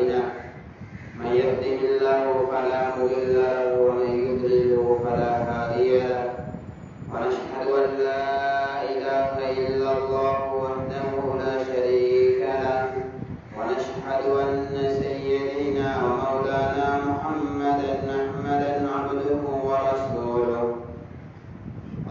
أعمالنا من يهده الله فلا مضل له ومن يضلل فلا هادي له ونشهد أن لا إله إلا الله وحده لا شريك له ونشهد أن سيدنا ومولانا محمدا عبده ورسوله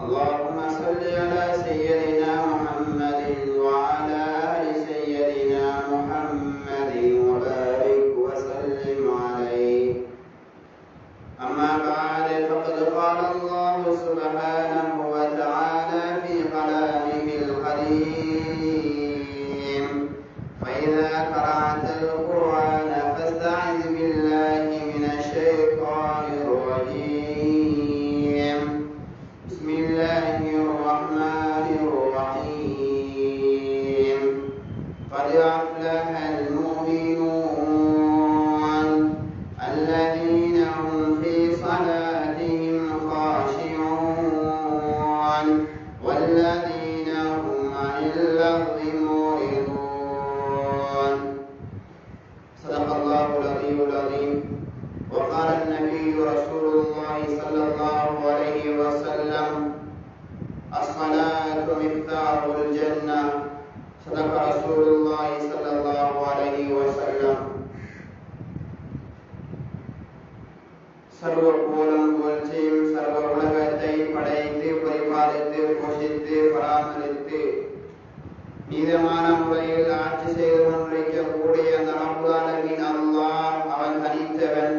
اللهم صل على سيدنا محمد وعلى آل سيدنا محمد وبارك وسلم عليه. أما بعد فقد قال الله سبحانه وتعالى في كلامه القديم: فإذا قرأت القرآن فاستعذ بالله من الشيطان الرجيم. بسم الله الرحمن الرحيم. قد أفلح المؤمنون الذين هم في صلاتهم خاشعون والذين هم عن اللغو معرضون. صدق الله العلي العظيم. وقال النبي رسول الله صلى الله عليه وسلم: الصلاة مفتاح الجنة. صدق رسول الله صلى الله عليه وسلم. சர்வ புகழும் புகழ்ச்சியும் சர்வ உலகத்தை படைத்து பரிபாலித்து போஷித்து பராமரித்து நீதமான முறையில் ஆட்சி செய்து கொண்டிருக்கக்கூடிய அந்த ரப்புல் ஆலமீன் அல்லாஹ் அவன் தனித்தவன்,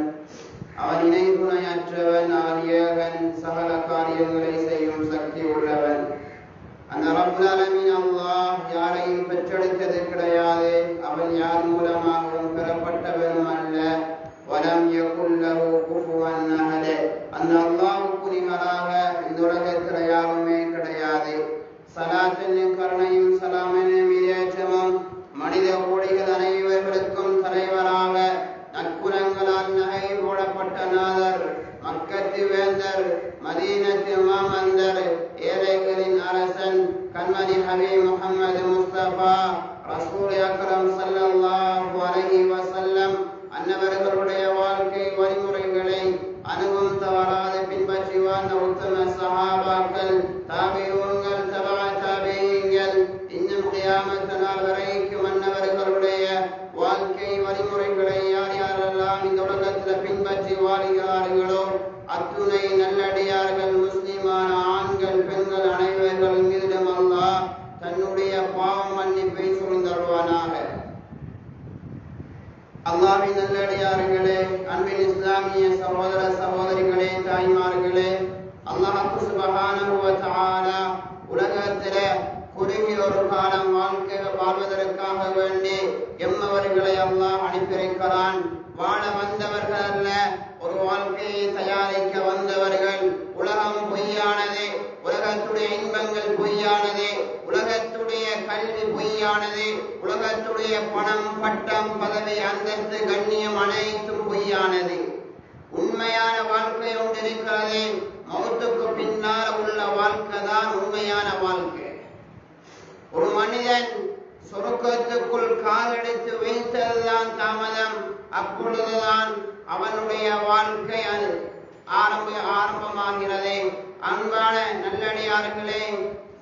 அவன் இணை துணையற்றவன், அவன் ஏகன், சகல காரியங்களை செய்யும் சக்தி உள்ளவன். அந்த ரப்புல் ஆலமீன் அல்லாஹ் யாரையும் பெற்றெடுத்தது கிடையாது, அவன் யார் மூலமாகவும் பெறப்பட்டவனும் அல்ல. வலம் யகுல் லஹு குஃபுவன் அஹத். அந்த அல்லாஹ்வுக்கு நிகராக இந்த உலகத்தில் யாருமே கிடையாது. சலாத்தின் கருணையும் சலாமின் மீதேற்றமும் மனித கோடிகள் அனைவர்களுக்கும் தலைவராக நற்குணங்களால் நகை போடப்பட்ட நாதர், மக்கத்து வேந்தர், மதீனத்து மாமந்தர், ஏழைகளின் அரசன், கண்மணி ஹபீப் முஹம்மது முஸ்தபா ரசூல் அக்ரம் ஸல்லல்லாஹு அலைஹி வஸல்லம் அன்னவர்களுடைய வாழ்க்கை வழிமுறைகளை அனுபவம் தவறாத பின்பற்றி வாழ்ந்த உத்தம சஹாபாக்கள், தாபிஊன்கள், தபா தாபிஈன்கள், இன்னும் கியாமத் நாள் வரைக்கும் அன்னவர்களுடைய வாழ்க்கை வழிமுறைகளை யார் யாரெல்லாம் இந்த உலகத்தில் பின்பற்றி வாழ்கிறார்களோ அத்துணை நல்லடியார்கள், முஸ்லிமான ஆண்கள், பெண்கள் அனைவர்கள் மீதும் அல்லாஹ் தன்னுடைய பாவ மன்னிப்பை சுரிந்தருள்வானாக. அல்லாஹ்வின் நல்லடியார்களே, அன்பின் இஸ்லாமிய சகோதர சகோதரிகளே, தாய்மார்களே, அல்லாஹ் சுப்ஹானஹு வ தஆலா உலகத்திலே குறுகிய ஒரு காலம் வாழ்க்கை வாழ்வதற்காக வேண்டி எம்மவர்களை அல்லாஹ் அனுப்பியிருக்கிறான். வாழ வந்தவர்கள் அல்ல, ஒரு வாழ்க்கையை தயாரிக்க வந்தவர்கள். உலகம் பொய்யானது, உலகத்துடைய இன்பங்கள் பொய்யானது, உலகத்துடைய கல்வி பொய்யானது, உலகத்துடைய பணம், பட்டம், பதவி, அந்தஸ்து, கண்ணியம் அனைத்தும் பொய்யானது. உண்மையான வாழ்க்கை ஒன்றிருக்கிறது. மௌத்துக்கு பின்னால் உள்ள வாழ்க்கை தான் உண்மையான வாழ்க்கை. ஒரு மனிதன் சொர்க்கத்துக்குள் காலெடுத்து வைத்ததுதான் தாமதம். அப்பொழுதுதான் அவனுடைய வாழ்க்கை ஆரம்பமாகிறது. அன்பான நல்லடியார்களே,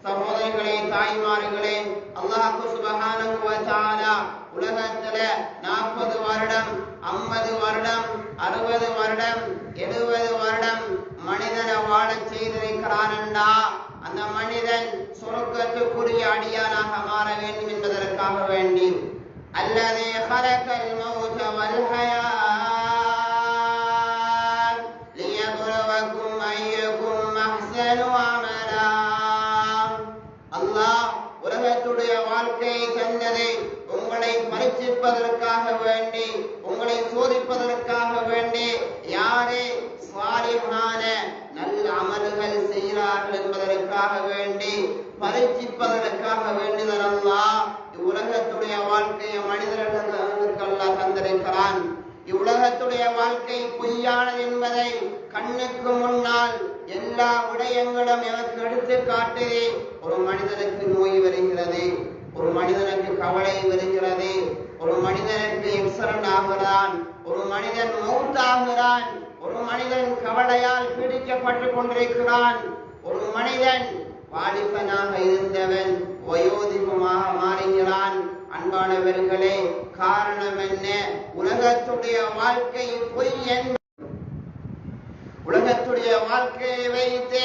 சகோதரிகளே, தாய்மார்களே, அல்லாஹ் சுப்ஹானஹு வ தஆலா உலகத்துல 40 வருடம், 50 வருடம், 60 வருடம், 70 வருடம் மனிதனை வாழ செய்திருக்கிறான் என்றா அந்த மனிதன் சொர்க்கத்துக்குரிய அடியானாக மாற வேண்டும் என்பதற்காக வேண்டி அல்லதீ ஹலகல் மௌத வல் ஹயாத் லியப்லுவக்கும் அய்யுக்கும் அஹ்ஸனு அமலா. அல்லாஹ் உலகத்துடைய வாழ்க்கையை தந்தது உங்களை பரீட்சிப்பதற்காக வேண்டி, உங்களை சோதிப்பதற்காக வேண்டி. யாரே சாலிஹான நல்ல அமல்கள் செய்கிறார்கள் என்பதற்காக வேண்டி, பரீட்சிப்பதற்காக வேண்டிதான் அல்லாஹ் இவ்வுலகத்துடைய வாழ்க்கையை மனிதர்களுக்கு அல்லாஹ் தந்திருக்கிறான். இவ்வுலகத்துடைய வாழ்க்கை பொய்யானது என்பதை கண்ணுக்கு முன்னால் எல்லா விடயங்களும் எனக்கு எடுத்து காட்டுது. ஒரு மனிதனுக்கு நோய் வருகிறது, ஒரு மனிதனுக்கு கவலை வருகிறது, ஒரு மனிதனுக்கு எக்ஸரண்ட் ஆகிறான், ஒரு மனிதன் மௌத்தாகிறான், ஒரு மனிதன் கவலையால் பீடிக்கப்பட்டுக் கொண்டிருக்கிறான், ஒரு மனிதன் வாலிபனாக இருந்தவன் வயோதிகமாக மாறுகிறான். அன்பானவர்களே, காரணம் என்ன? உலகத்துடைய வாழ்க்கை பொய் என்பது. உலகத்துடைய வாழ்க்கையை வைத்து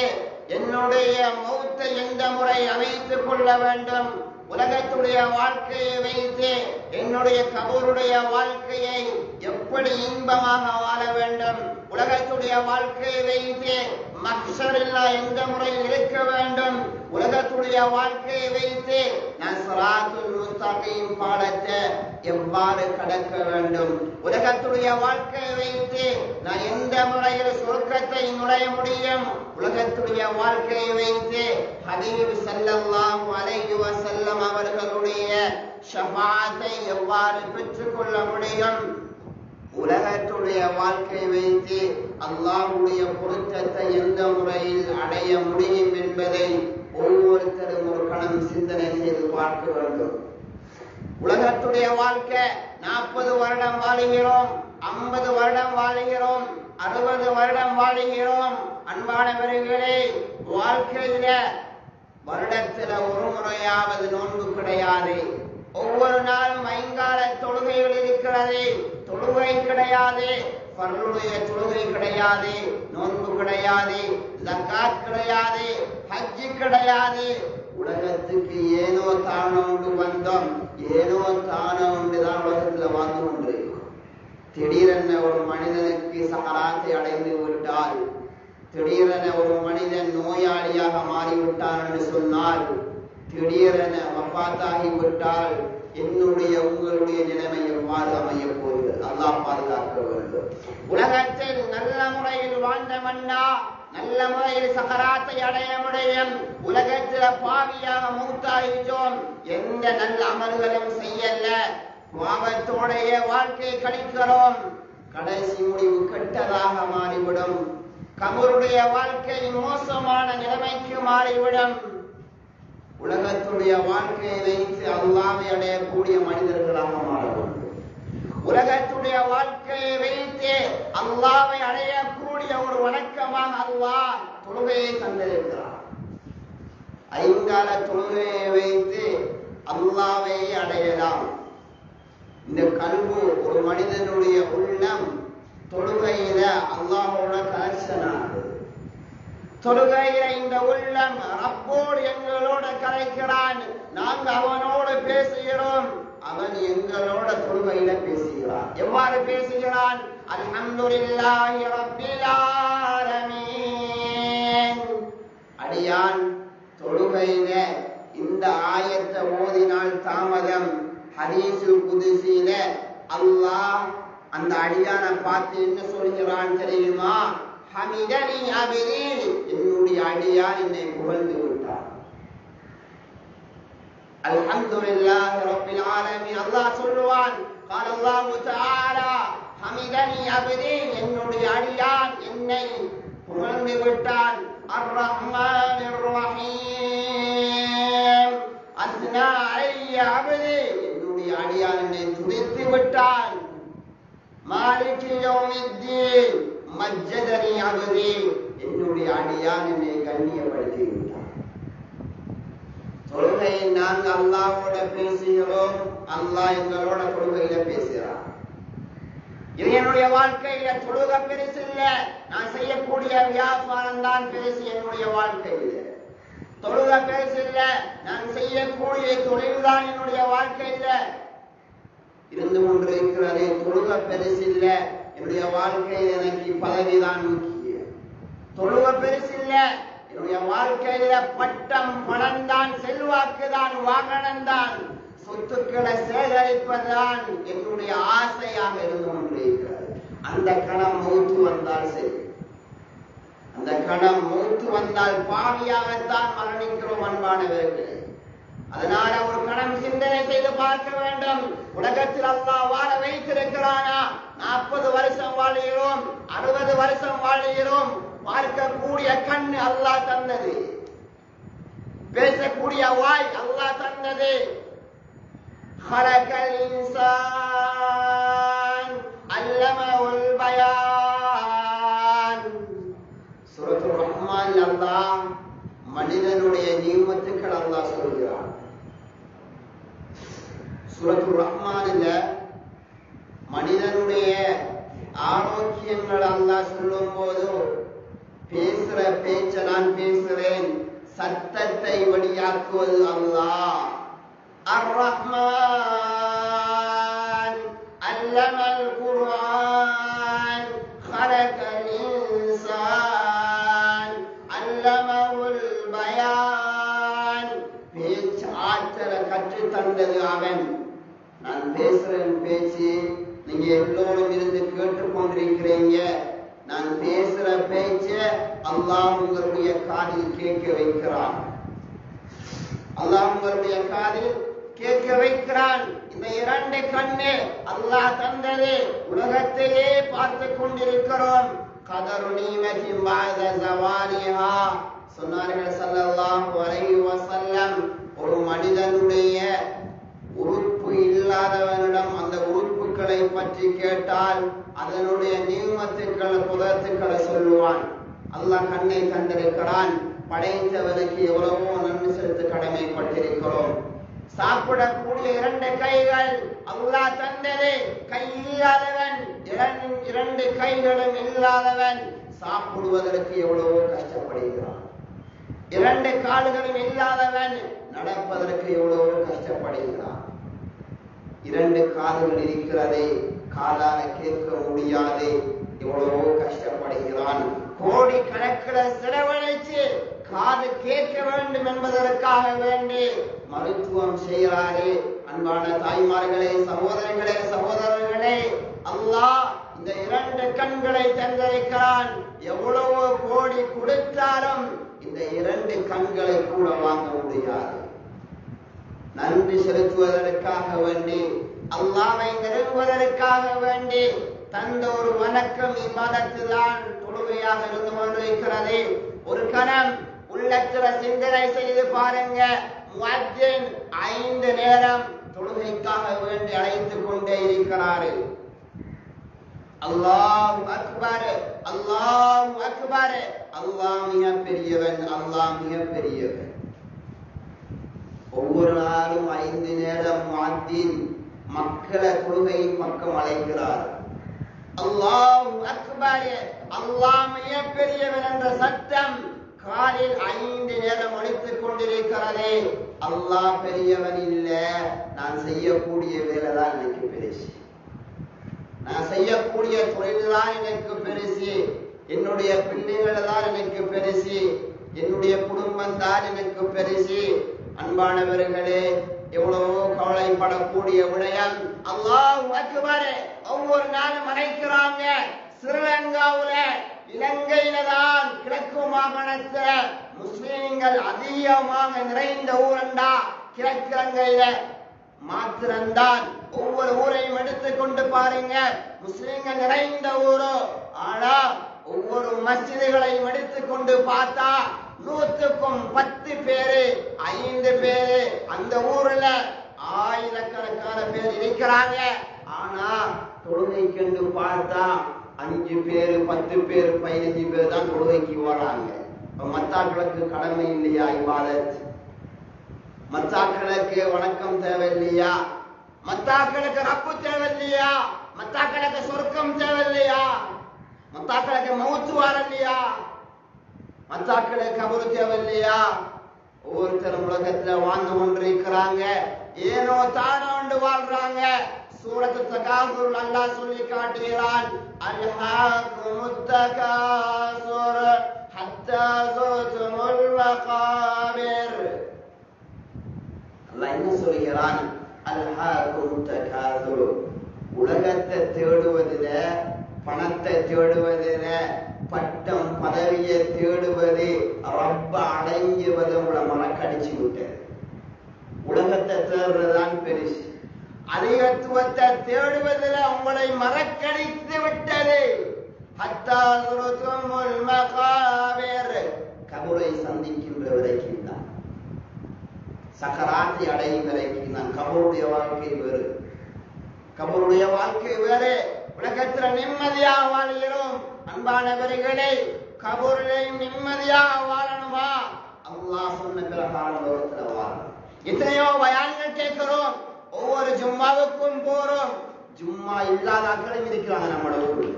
என்னுடைய மௌத்தை எந்த முறை அமைத்துக் கொள்ள வேண்டும், உலகத்துடைய வாழ்க்கையை வைத்து என்னுடைய கபருடைய வாழ்க்கையை எப்படி இன்பமாக வாழ வேண்டும், உலகத்துடைய வாழ்க்கையை வைத்து மஹ்ஷரில் எந்த முறையில் இருக்க வேண்டும், உலகத்துடைய வாழ்க்கையை வைத்து நான் ஸிராத்துல் முஸ்தகீம் பாடத்தை எவ்வாறு கடக்க வேண்டும், உலகத்துடைய வாழ்க்கையை வைத்து நான் எந்த முறையில் சொர்க்கத்தை நுழைய முடியும், உலகத்துடைய வாழ்க்கையை வைத்து ஹபீப் ஸல்லல்லாஹு அலைஹி வஸல்லம் அவர்களுடைய ஷஃபாஅத்தை எவ்வாறு பெற்றுக்கொள்ள முடியும், உலகத்துடைய வாழ்க்கை வைத்து அல்லாஹ்வுடைய பொருத்தத்தை எந்த முறையில் அடைய முடியும் என்பதை ஒவ்வொருத்தரும் ஒரு கணம் சிந்தனை செய்து பார்க்க வேண்டும். உலகத்துடைய வாழ்க்கை 40 வருடம் வாழுகிறோம், 50 வருடம் வாழுகிறோம், 60 வருடம் வாழுகிறோம். அன்பானவர்களே, வாழ்க்கையில வருடத்துல ஒரு முறையாவது நோன்பு கிடையாது. ஒவ்வொரு நாளும் ஐங்கால தொழுகைகள் இருக்கிறது, தொழுகை கிடையாது, பர்லுடைய தொழுகை கிடையாது, நோன்பு கிடையாது, ஜக்காத் கிடையாது, ஹஜ்ஜி கிடையாது. உலகத்துக்கு ஏனோ தானோ ஒன்று வந்தோம், ஏனோ தானோ ஒன்றுதான் உலகத்துல வாழ்ந்து கொண்டிருக்கும். திடீரென ஒரு மனிதனுக்கு சகராத்தை அடைந்து விட்டால், திடீரென ஒரு மனிதன் நோயாளியாக மாறிவிட்டான் என்று சொன்னால், திடீரென வஃபாத்தாகி விட்டால் என்னுடைய உங்களுடைய நிலைமை எவ்வாறு அமைய போகிறது? அல்லாஹ் பாதுகாக்க வேண்டும். உலகத்தில் நல்ல முறையில் வாழ்ந்த மன்னா நல்ல முறையில் சகராத்தை அடைய முடியும். உலகத்தில் பாவியாக மௌத்தாகிட்டோம், எந்த நல்ல அமல்களும் செய்யல, பாவத்தோடைய வாழ்க்கை கழிக்கிறோம், கடைசி முடிவு கெட்டதாக மாறிவிடும். கபருடைய வாழ்க்கை மோசமான நிலைமைக்கு மாறிவிடும். உலகத்துடைய வாழ்க்கையை வைத்து அல்லாஹ்வை அடையக்கூடிய மனிதர்களாக மாற வேண்டும். உலகத்துடைய வாழ்க்கையை வைத்து அல்லாஹ்வை அடையக்கூடிய ஒரு வணக்கமாக அல்லாஹ் தொழுகையை தந்திருக்கிறார். ஐங்கால தொழுகையை வைத்து அல்லாஹ்வை அடையலாம். இந்த கல்பு, ஒரு மனிதனுடைய உள்ளம் தொழுகையில அல்லாஹ்வோட கனெக்ஷனாகுது. தொழுகையில இந்த உள்ளம் ரப்போடு எங்களோட கலைக்கிறான், நாங்க அவனோடு பேசுகிறோம், அவன் எங்களோட தொழுகையில பேசுகிறான். எவ்வாறு பேசுகிறான்? அல்ஹம்துலில்லாஹி ரப்பில் ஆலமீன். அடியான் தொழுகையில இந்த ஆயத்தை ஓதினால் தாமதம். ஹதீஸுல் குதுஸில அல்லாஹ் அந்த அடியானை பார்த்து என்ன சொல்கிறான் தெரியுமா? ஹமிதனி அப்தி, என்னுடைய அடியான் என்னை புகழ்ந்து விட்டார். அல்ஹம்துலில்லாஹி ரப்பில் ஆலமீன். அல்லாஹ் சொல்லுவான், قال الله تعالى ஹமிதனி அப்தி, என்னுடைய அடியான் என்னை புகழ்ந்து விட்டான். அர் ரஹ்மானிர் ரஹீம், அஸ்னா அலைய அப்தி, என்னுடைய அடியான் என்னை துதித்து விட்டான். மாலிகி யௌமித்தீன், மஜ்ஜதனி அப்தி, என்னுடைய அடியான் என்னை கண்ணியப்படுத்தி விட்டான். தொழுகையை நாங்கள் அல்லாஹ்வோட பேசுகிறோம், அல்லாஹ் எங்களோட தொழுகையில பேசுகிறான். இது என்னுடைய வாழ்க்கையில தொழுகை பெருசு இல்ல, நான் செய்யக்கூடிய வியாபாரம் தான் பெருசு. என்னுடைய வாழ்க்கையில தொழுகை பெருசு இல்ல, நான் செய்யக்கூடிய தொழில் தான் என்னுடைய வாழ்க்கையில இருந்து கொண்டிருக்கிறதே. தொழுகை பெருசு இல்ல, என்னுடைய வாழ்க்கையில் எனக்கு பதவிதான் முக்கியம். தொழுகை பெருசு இல்ல, என்னுடைய வாழ்க்கையில பட்டம், பணம் தான், செல்வாக்கு தான், வாகனம் தான், சொத்துக்களை சேகரிப்பதுதான் என்னுடைய ஆசையாக இருந்து கொண்டிருக்கிறது. அந்த கணம் மௌத்து வந்தால் சரி, அந்த கணம் மௌத்து வந்தால் பாவியாகத்தான் மரணிக்கிறோம். அன்பானவர்களே, அதனால ஒரு கணம் சிந்தனை செய்து பார்க்க வேண்டும். உலகத்தில் அல்லாஹ் வாழ வைத்திருக்கிறானா? 40 வருஷம் வாழுகிறோம், 60 வருஷம் வாழுகிறோம். பார்க்கக்கூடிய கண் அல்லாஹ் தந்தது, பேசக்கூடிய வாய் அல்லாஹ் தந்தது. خلق الإنسان அல்லமஹுல் பயான். சூரத்துர் ரஹ்மான் அல்லாஹ் மனிதனுடைய நியமத்துக்கள் அல்லாஹ் சொல்கிறான். சூரத்துர் ரஹ்மானில் மனிதனுடைய ஆரோக்கியங்கள் அல்லாஹ் சொல்லும் போது பேசுற பேச்ச நான் பேசுறேன், சத்தத்தை வெளியாக்குவது அல்லாஹ். அர் ரஹ்மான் அல்லமல் குர்ஆன் خلقல் இன்சான் அல்லமஹுல் பயான். பேச்சு ஆற்றலை கற்று தந்தது அவன். நான் பேசுறேன் பேச்சு, நீங்க எல்லோரும் இருந்து கேட்டுக்கொண்டிருக்கிறீங்க. நான் பேசுற பேச்ச அல்லாஹ் உங்களுடைய காதில் கேட்க வைக்கிறான். அல்லாஹ் உங்களுடைய காதில் கேட்க வைக்கிறான். இந்த இரண்டு கண்ணு அல்லாஹ் தந்தது உலகத்திலே பார்த்து கொண்டிருக்கிறோம். கதரு நீமத்தின் பாத ஜவாலிஹா சொன்னார்கள் ஸல்லல்லாஹு அலைஹி வஸல்லம். ஒரு மனிதனுடைய உறுப்பு இல்லாதவனிடம் அந்த உறுப்புகளை பற்றி கேட்டால் அதனுடைய நியமத்துக்கள் குதரத்துக்களை சொல்லுவான். அல்லாஹ் கண்ணை தந்திருக்கிறான். படைத்தவனுக்கு எவ்வளவோ நன்மை செலுத்த கடமைப்பட்டிருக்கிறோம். சாப்பிடக்கூடிய இரண்டு கைகள் அல்லாஹ் தந்தது. கை இல்லாதவன், இரண்டு கைகளும் இல்லாதவன் சாப்பிடுவதற்கு எவ்வளவோ கஷ்டப்படுகிறான். இரண்டு கால்களும் இல்லாதவன் நடப்பதற்கு எவ்வளவோ கஷ்டப்படுகிறான். இரண்டு காதுகள் இருக்கிறதே, காதால கேட்க முடியாது, எவ்வளவோ கஷ்டப்படுகிறான். கோடி கணக்கில் செலவழித்து காது கேட்க வேண்டும் என்பதற்காக வேண்டி மருத்துவம் செய்கிறாரே. அன்பான தாய்மார்களே, சகோதரர்களே, சகோதரர்களே, அல்லாஹ் இந்த இரண்டு கண்களை தந்திருக்கிறான். எவ்வளவோ கோடி கொடுத்தாலும் இந்த இரண்டு கண்களை கூட வாங்க முடியாது. நன்றி செலுத்துவதற்காக வேண்டி, அல்லாஹ்வை நெருங்குவதற்காக வேண்டி தந்த ஒரு வணக்கம் இவ்வாதத்துதான் தொழுகையாக இருந்து கொண்டிருக்கிறது. ஒரு கணம் உள்ளத்துல சிந்தனை செய்து பாருங்க. முஅத்தின் 5 நேரம் தொழுகைக்காக வேண்டி அழைத்துக் கொண்டே இருக்கிறாரு. அல்லாஹு அக்பர், அல்லாஹு அக்பர், அல்லாஹ் மிக பெரியவன், அல்லாஹ் மிக பெரியவன். ஒவ்வொரு நாளும் 5 நேரம் முஅத்தின் மக்களை தொழுகையின் பக்கம் அழைக்கிறார். அல்லாஹு அக்பர், அல்லாஹ் மிக பெரியவன் என்ற சத்தம் காலில் 5 நேரம் ஒலித்துக் கொண்டிருக்கிறதே. அல்லாஹ் பெரியவன் இல்ல, நான் செய்யக்கூடிய வேலை தான் எனக்கு பெருசு, நான் செய்யக்கூடிய தொழில் தான் எனக்கு பெருசு, என்னுடைய பிள்ளைகள் தான் எனக்கு பெருசு, என்னுடைய குடும்பம் தான் எனக்கு பெருசு. அன்பானவர்களே, எவ்வளவோ கவலைப்படக்கூடிய விடயம். அல்லாஹ் அக்பர் ஒவ்வொரு நாளும் அழைக்கிறாங்க. ஸ்ரீலங்காவுல, இலங்கையில தான் கிழக்கு மாகாணத்துல முஸ்லிம்கள் அதிகமாக நிறைந்த ஊரண்டா கிழக்கு இலங்கையில மாத்திரம்தான். ஒவ்வொரு ஊரையும் எடுத்துக்கொண்டு பாருங்க, முஸ்லிம்கள் நிறைந்த ஊரோ. ஆனா ஒவ்வொரு மஸ்ஜிதுகளையும் எடுத்துக்கொண்டு பார்த்தா 100க்கும் 10 பேரு 5 பேரு அந்த ஊர்ல ஆயிரக்கணக்கான பேர் இருக்கிறாங்க. ஆனா தொழுகைக்கு பார்த்தா 5 பேரு 10 பேர் 15 பேர் தான் தொழுகைக்கு வராங்க. மத்தாக்களுக்கு கடமை இல்லையா இபாதத்? மத்தாக்களுக்கு வணக்கம் தேவையில்லையா? மத்தாக்களுக்கு ரப்பு தேவையில்லையா? மத்தாக்களுக்கு சொர்க்கம் தேவையில்லையா? மத்தாக்களுக்கு மௌத்து வரலையா? மத்தாக்களுக்கு கபரு தேவையில்லையா? ஒவ்வொருத்தரும் உலகத்துல வாழ்ந்து கொண்டிருக்கிறாங்க, ஏனோ தானோ வாழ்றாங்க. சூரத்து தகாசுர் அல்லாஹ் சொல்லி காட்டுகிறான். அல்ஹாகுமுத் தகாசுர் ஹத்தா ஸுர்துமுல் மகாபிர். அல்லாஹ் என்ன சொல்கிறான்? அல்ஹாகுமுத் தகாசுர், உலகத்தை தேடுவதில, பணத்தை தேடுவதில, பட்டம் பதவியை தேடுவது, ரப்ப அடைஞ்சுவது உங்களை மனக்கடிச்சு விட்டது. உலகத்தை தேடுறதுதான் பெருசு. அதிகத்துவத்தை தேடுவதில் உங்களை மறக்கடித்து விட்டது. ஹத்தா ஸுர்துமுல் மகாபிர், கபரை சந்திக்கின்ற வரைக்கும் தான், சக்கராத்தை அடையும் வரைக்கும் தான். கபருடைய வாழ்க்கை வேறு, கபருடைய வாழ்க்கை வேறு. உலகத்துல நிம்மதியாக வாழ்கிறோம். அன்பானவர்களே, கபூரிலையும் நிம்மதியாக வாழணுமா? அல்லாஹ் சொன்ன பிரகாரம் லோகத்துல வாழணும். எத்தனையோ பயான்கள் கேட்கிறோம், ஒவ்வொரு ஜும்மாவுக்கும் போறோம். ஜும்மா இல்லாத ஆட்களும் இருக்கிறாங்க நம்மளோட ஊர்ல.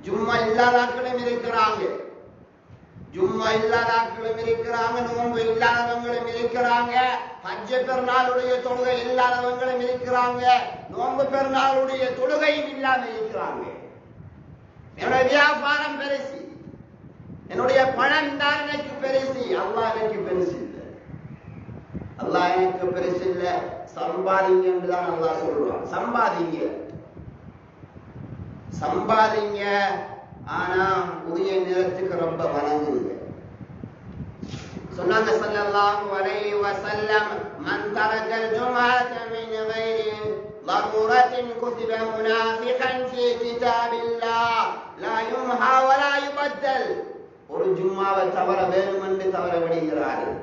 ஜும்மா இல்லாத ஆட்களும் இருக்கிறாங்க. ஜும்மா இல்லாத ஆட்களும் இருக்கிறாங்க. நோன்பு இல்லாதவங்களும் இருக்கிறாங்க. ஹஜ்ஜ பெருநாளுடைய தொழுகை இல்லாதவங்களும் இருக்கிறாங்க. நோன்பு பெருநாளுடைய தொழுகையும் இல்லாம இருக்கிறாங்க. என்னுடைய வியாபாரம் பெருசு, என்னுடைய பணம் தான் எனக்கு பெருசு. அல்லாஹ் எனக்கு பெருசு இல்லை. அல்லாஹ் எனக்கு பெருசு இல்லை. சம்பாதிங்க என்றுதான் அல்லாஹ் சொல்றான். சம்பாதிங்க, ஆனா உரிய நேரத்துக்கு ரொம்ப வணங்குங்க. சொன்னாங்க ஸல்லல்லாஹு அலைஹி வஸல்லம், மன் தரக்கல் ஜும்அத மின் கைரி ضرورة كتب منافقا في كتاب الله لا يمحى ولا يبدل. ஒரு ஜும்மாவை தவற வேணுமென்று தவற விடுகிறார்கள்.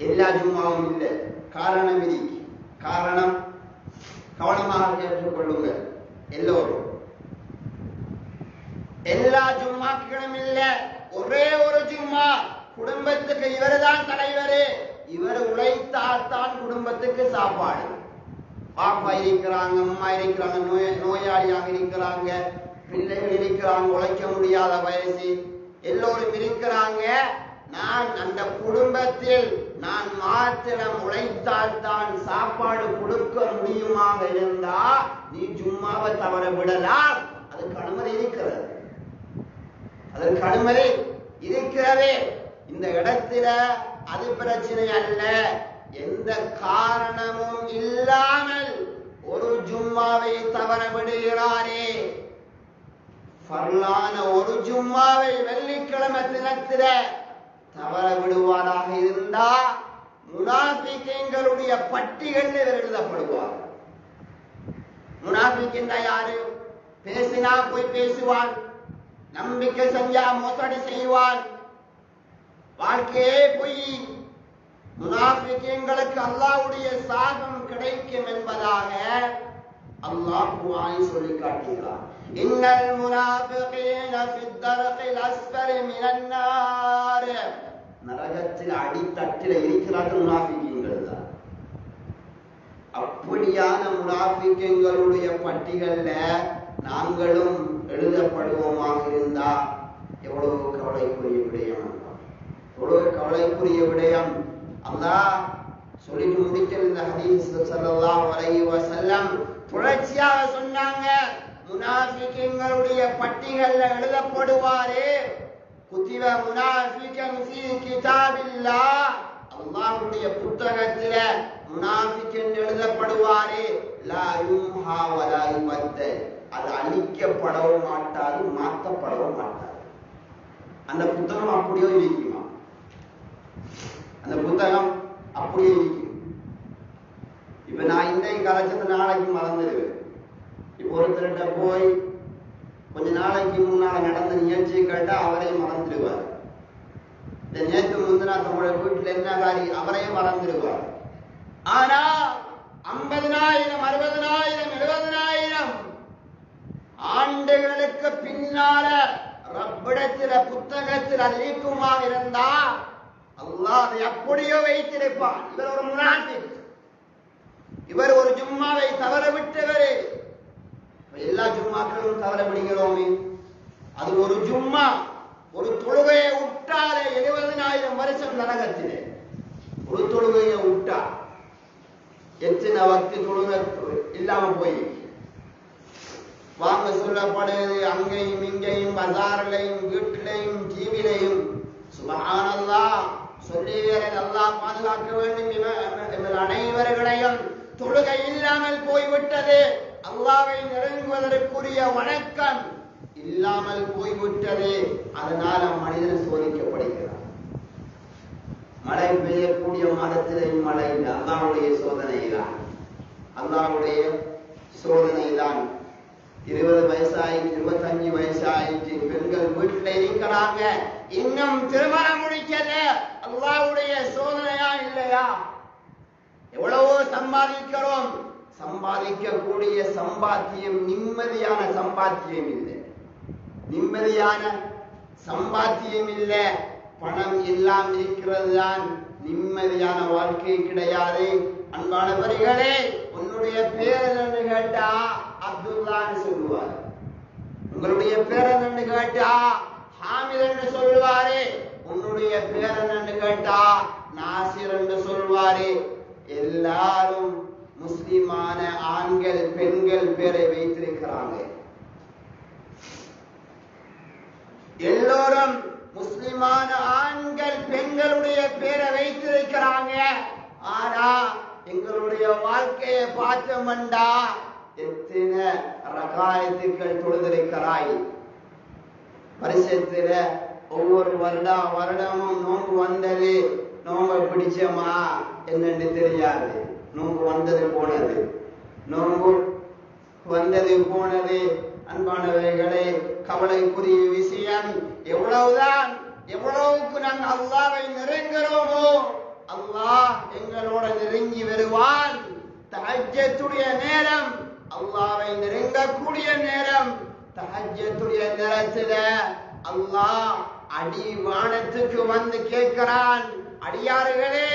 எல்லா ஜும்மாவும் இல்லை, காரணம் இருக்கு. காரணம் கவனமாக கேட்டுக்கொள்ளுங்க எல்லோரும். எல்லா ஜும்மாக்களும் இல்ல, ஒரே ஒரு ஜும்மா. குடும்பத்துக்கு இவர்தான் தலைவர். இவர் உழைத்தால் தான் குடும்பத்துக்கு சாப்பாடு. பாப்பா இருக்கிறாங்க, அம்மா இருக்கிறாங்க, நோயாளியாக இருக்கிறாங்க, பிள்ளைகள் இருக்கிறாங்க, உழைக்க முடியாத வயசு, எல்லோரும் இருக்கிறாங்க. நான் அந்த குடும்பத்தில் நான் மாத்திரம் உழைத்தால் தான் சாப்பாடு கொடுக்க முடியுமாக இருந்தா நீ ஜும்மாவை தவற விடலாம். அதுக்கு அனுமதி இருக்கிறது. அதற்கு அனுமதி இருக்கிறது. இந்த இடத்துல அது பிரச்சனை அல்ல. எந்த காரணமும் இல்லாமல் ஒரு ஜும்மாவை தவற விடுகிறாரே, ஃபர்லான ஒரு ஜும்மாவை வெள்ளிக்கிழமை தினத்தில தவற விடுவாராக இருந்தா முனாஃபிக்குகளுடைய பட்டியலில் இவர் எழுதப்படுவார். முனாஃபிக் யாரு? பேசினா போய் பேசுவான், நம்பிக்கை செஞ்சா மோசடி செய்வான், வாழ்க்கையே பொய். முனாஃபிக்குகளுக்கு அல்லாஹ்வுடைய சாபம் கிடைக்கும் என்பதாக அல்லாஹ் குர்ஆனில் சொல்லி காட்டுகிறார். இன்னல் முனாஃபிகீன ஃபித் தர்கில் அஸ்ஃபலி மினன் நார். நரகத்தில் அடித்தட்டில் இருக்கிறார்கள் முனாஃபிக்குகள் தான். அப்படியான முனாஃபிக்குகளுடைய பட்டியல்ல நாங்களும் எழுதப்படுவோமாக இருந்தா எவ்வளவு கவலைக்குரிய விடயம், எவ்வளவு கவலைக்குரிய விடயம். அல்லாஹ் சொல்லிட்டு முடிக்கிற இந்த ஹதீஸ் ஸல்லல்லாஹு அலைஹி வஸல்லம் தொடர்ச்சியாக சொன்னாங்க, முனாஃபிக்குகளுடைய பட்டியல்ல எழுதப்படுவாரே, குதிவ முனாஃபிகன் ஃபீ கிதாபில்லாஹ், அல்லாஹ்வுடைய புத்தகத்தில முனாஃபிக் எழுதப்படுவாரே, லா யும்ஹா வலா யுபத்தல், அது அழிக்கப்படவும் மாட்டாது, மாற்றப்படவும் மாட்டாது. அந்த புத்தகம் அப்படியே இருக்குமா? அந்த புத்தகம் அப்படியே இருக்கும். இப்ப நான் இன்றைக்கு கலைச்சது நாளைக்கு மறந்துடுவேன். இப்ப ஒருத்தர்கிட்ட போய் கொஞ்ச நாளைக்கு முன்னால நடந்த நிகழ்ச்சியை கேட்டா அவரையும் மறந்துடுவார். இந்த நேற்று முந்தினா தம்முடைய வீட்டுல என்ன காரியம் அவரையும் மறந்துடுவார். ஆனா 50,000 60,000 70,000 ஆண்டுகளுக்கு பின்னால ரப்பிடத்தில புத்தகத்தில் அது இருக்குமா இருந்தா அல்லாஹ் அதை அப்படியே வைத்திருப்பான். இவர் ஒரு முனாஃபிக், இவர் ஒரு ஜும்மாவை தவற விட்டவர். எல்லா ஜும்மாக்களும் தவற விடுகிறோமே. அது ஒரு ஜும்மா, ஒரு தொழுகையை விட்டாலே 70,000 வருஷம் நரகத்திலே. ஒரு தொழுகையை விட்டா எத்தனை வக்து தொழுகை இல்லாம போய் வாங்க சொல்லப்படுது. அங்கேயும் இங்கேயும் பஜாரிலையும் வீட்டிலையும் டிவிலையும் சுப்ஹானல்லாஹ் சொல்லி அல்லாஹ் பாதுகாக்க வேண்டும். இவர் அனைவர்களையும் தொழுகை இல்லாமல் போய்விட்டது. அல்லாஹ்வை நெருங்குவதற்குரிய வணக்கம் இல்லாமல் போய்விட்டது. அதனால மனிதன் சோதிக்கப்படுகிறார். மழை பெய்யக்கூடிய மாதத்திலேயும் மழை இல்லை. அல்லாஹ்வுடைய சோதனை தான், அல்லாஹ்வுடைய சோதனை தான். 20 வயசாயிட்டு 25 வயசாயிட்டு பெண்கள் வீட்டுல இருக்கிறாங்க, இன்னும் திருமணம் முடிக்கல. அல்லாஹ்வுடைய சோதனையா இல்லையா? எவ்வளவோ சம்பாதிக்கிறோம், சம்பாதிக்கக்கூடிய சம்பாத்தியம் நிம்மதியான சம்பாத்தியம் இல்லை, நிம்மதியான சம்பாத்தியம் இல்லை. பணம் எல்லாம் இருக்கிறது தான், நிம்மதியான வாழ்க்கை கிடையாது. அன்பானவர்களே, உன்னுடைய பேர் என்னன்னு கேட்டா அப்துல்லான்னு சொல்லுவார், உங்களுடைய பேர் என்னன்னு கேட்டா ஹாமித் என்று சொல்லுவாரு, உன்னுடைய பேர் என்னன்னு கேட்டா நாசிர் என்று சொல்வாரு. எல்லாரும் முஸ்லிமான ஆண்கள் பெண்கள் பேரை வைத்திருக்கிறாங்க. எல்லோரும் முஸ்லிமான ஆண்கள் பெண்களுடைய பேரை வைத்திருக்கிறாங்க. ஆனா எங்களுடைய வாழ்க்கையை பார்த்தோம்டா எத்தனை ரகாயத்துக்கள் தொழுதிருக்கிறாய். வருஷத்துல ஒவ்வொரு வருடமும் நோன்பு வந்தது, நோன்பை பிடிச்சோமா என்னன்னு தெரியாது. நோன்பு வந்தது போனது, நோன்பு வந்தது போனது. அன்பானவர்களே, கவலைக்குரிய விஷயம் எவ்வளவுக்கு நாங்கள் அல்லாஹ்வை நெருங்குகிறோமோ அல்லாஹ் எங்களோட நெருங்கி வருவான். தஹஜ்ஜுடைய நேரம் அல்லாஹ்வை நெருங்கக்கூடிய நேரம். தஹஜ்ஜுடைய நேரத்துல அல்லாஹ் அடிவானத்துக்கு வந்து கேட்கிறான், அடியார்களே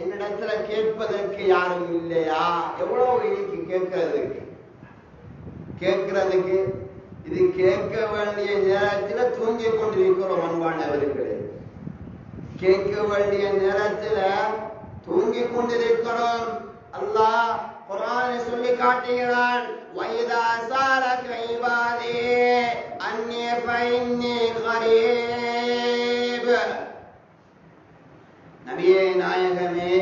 என்னிடத்துல கேட்பதற்கு யாரும் இல்லையா? எவ்வளவு இன்னைக்கு கேட்கிறதுக்கு இது கேட்க வேண்டிய நேரத்தில் தூங்கிக் கொண்டிருக்கிறோம். அன்பானவர்களே, கேட்க வேண்டிய நேரத்தில் தூங்கிக் கொண்டிருக்கிறோம். அல்லாஹ் குர்ஆனை சொல்லி காட்டுகிறான், வைதா சாலக இபாதி அன்னி ஃபஇன்னி கரீப். நபியே நாயகமே,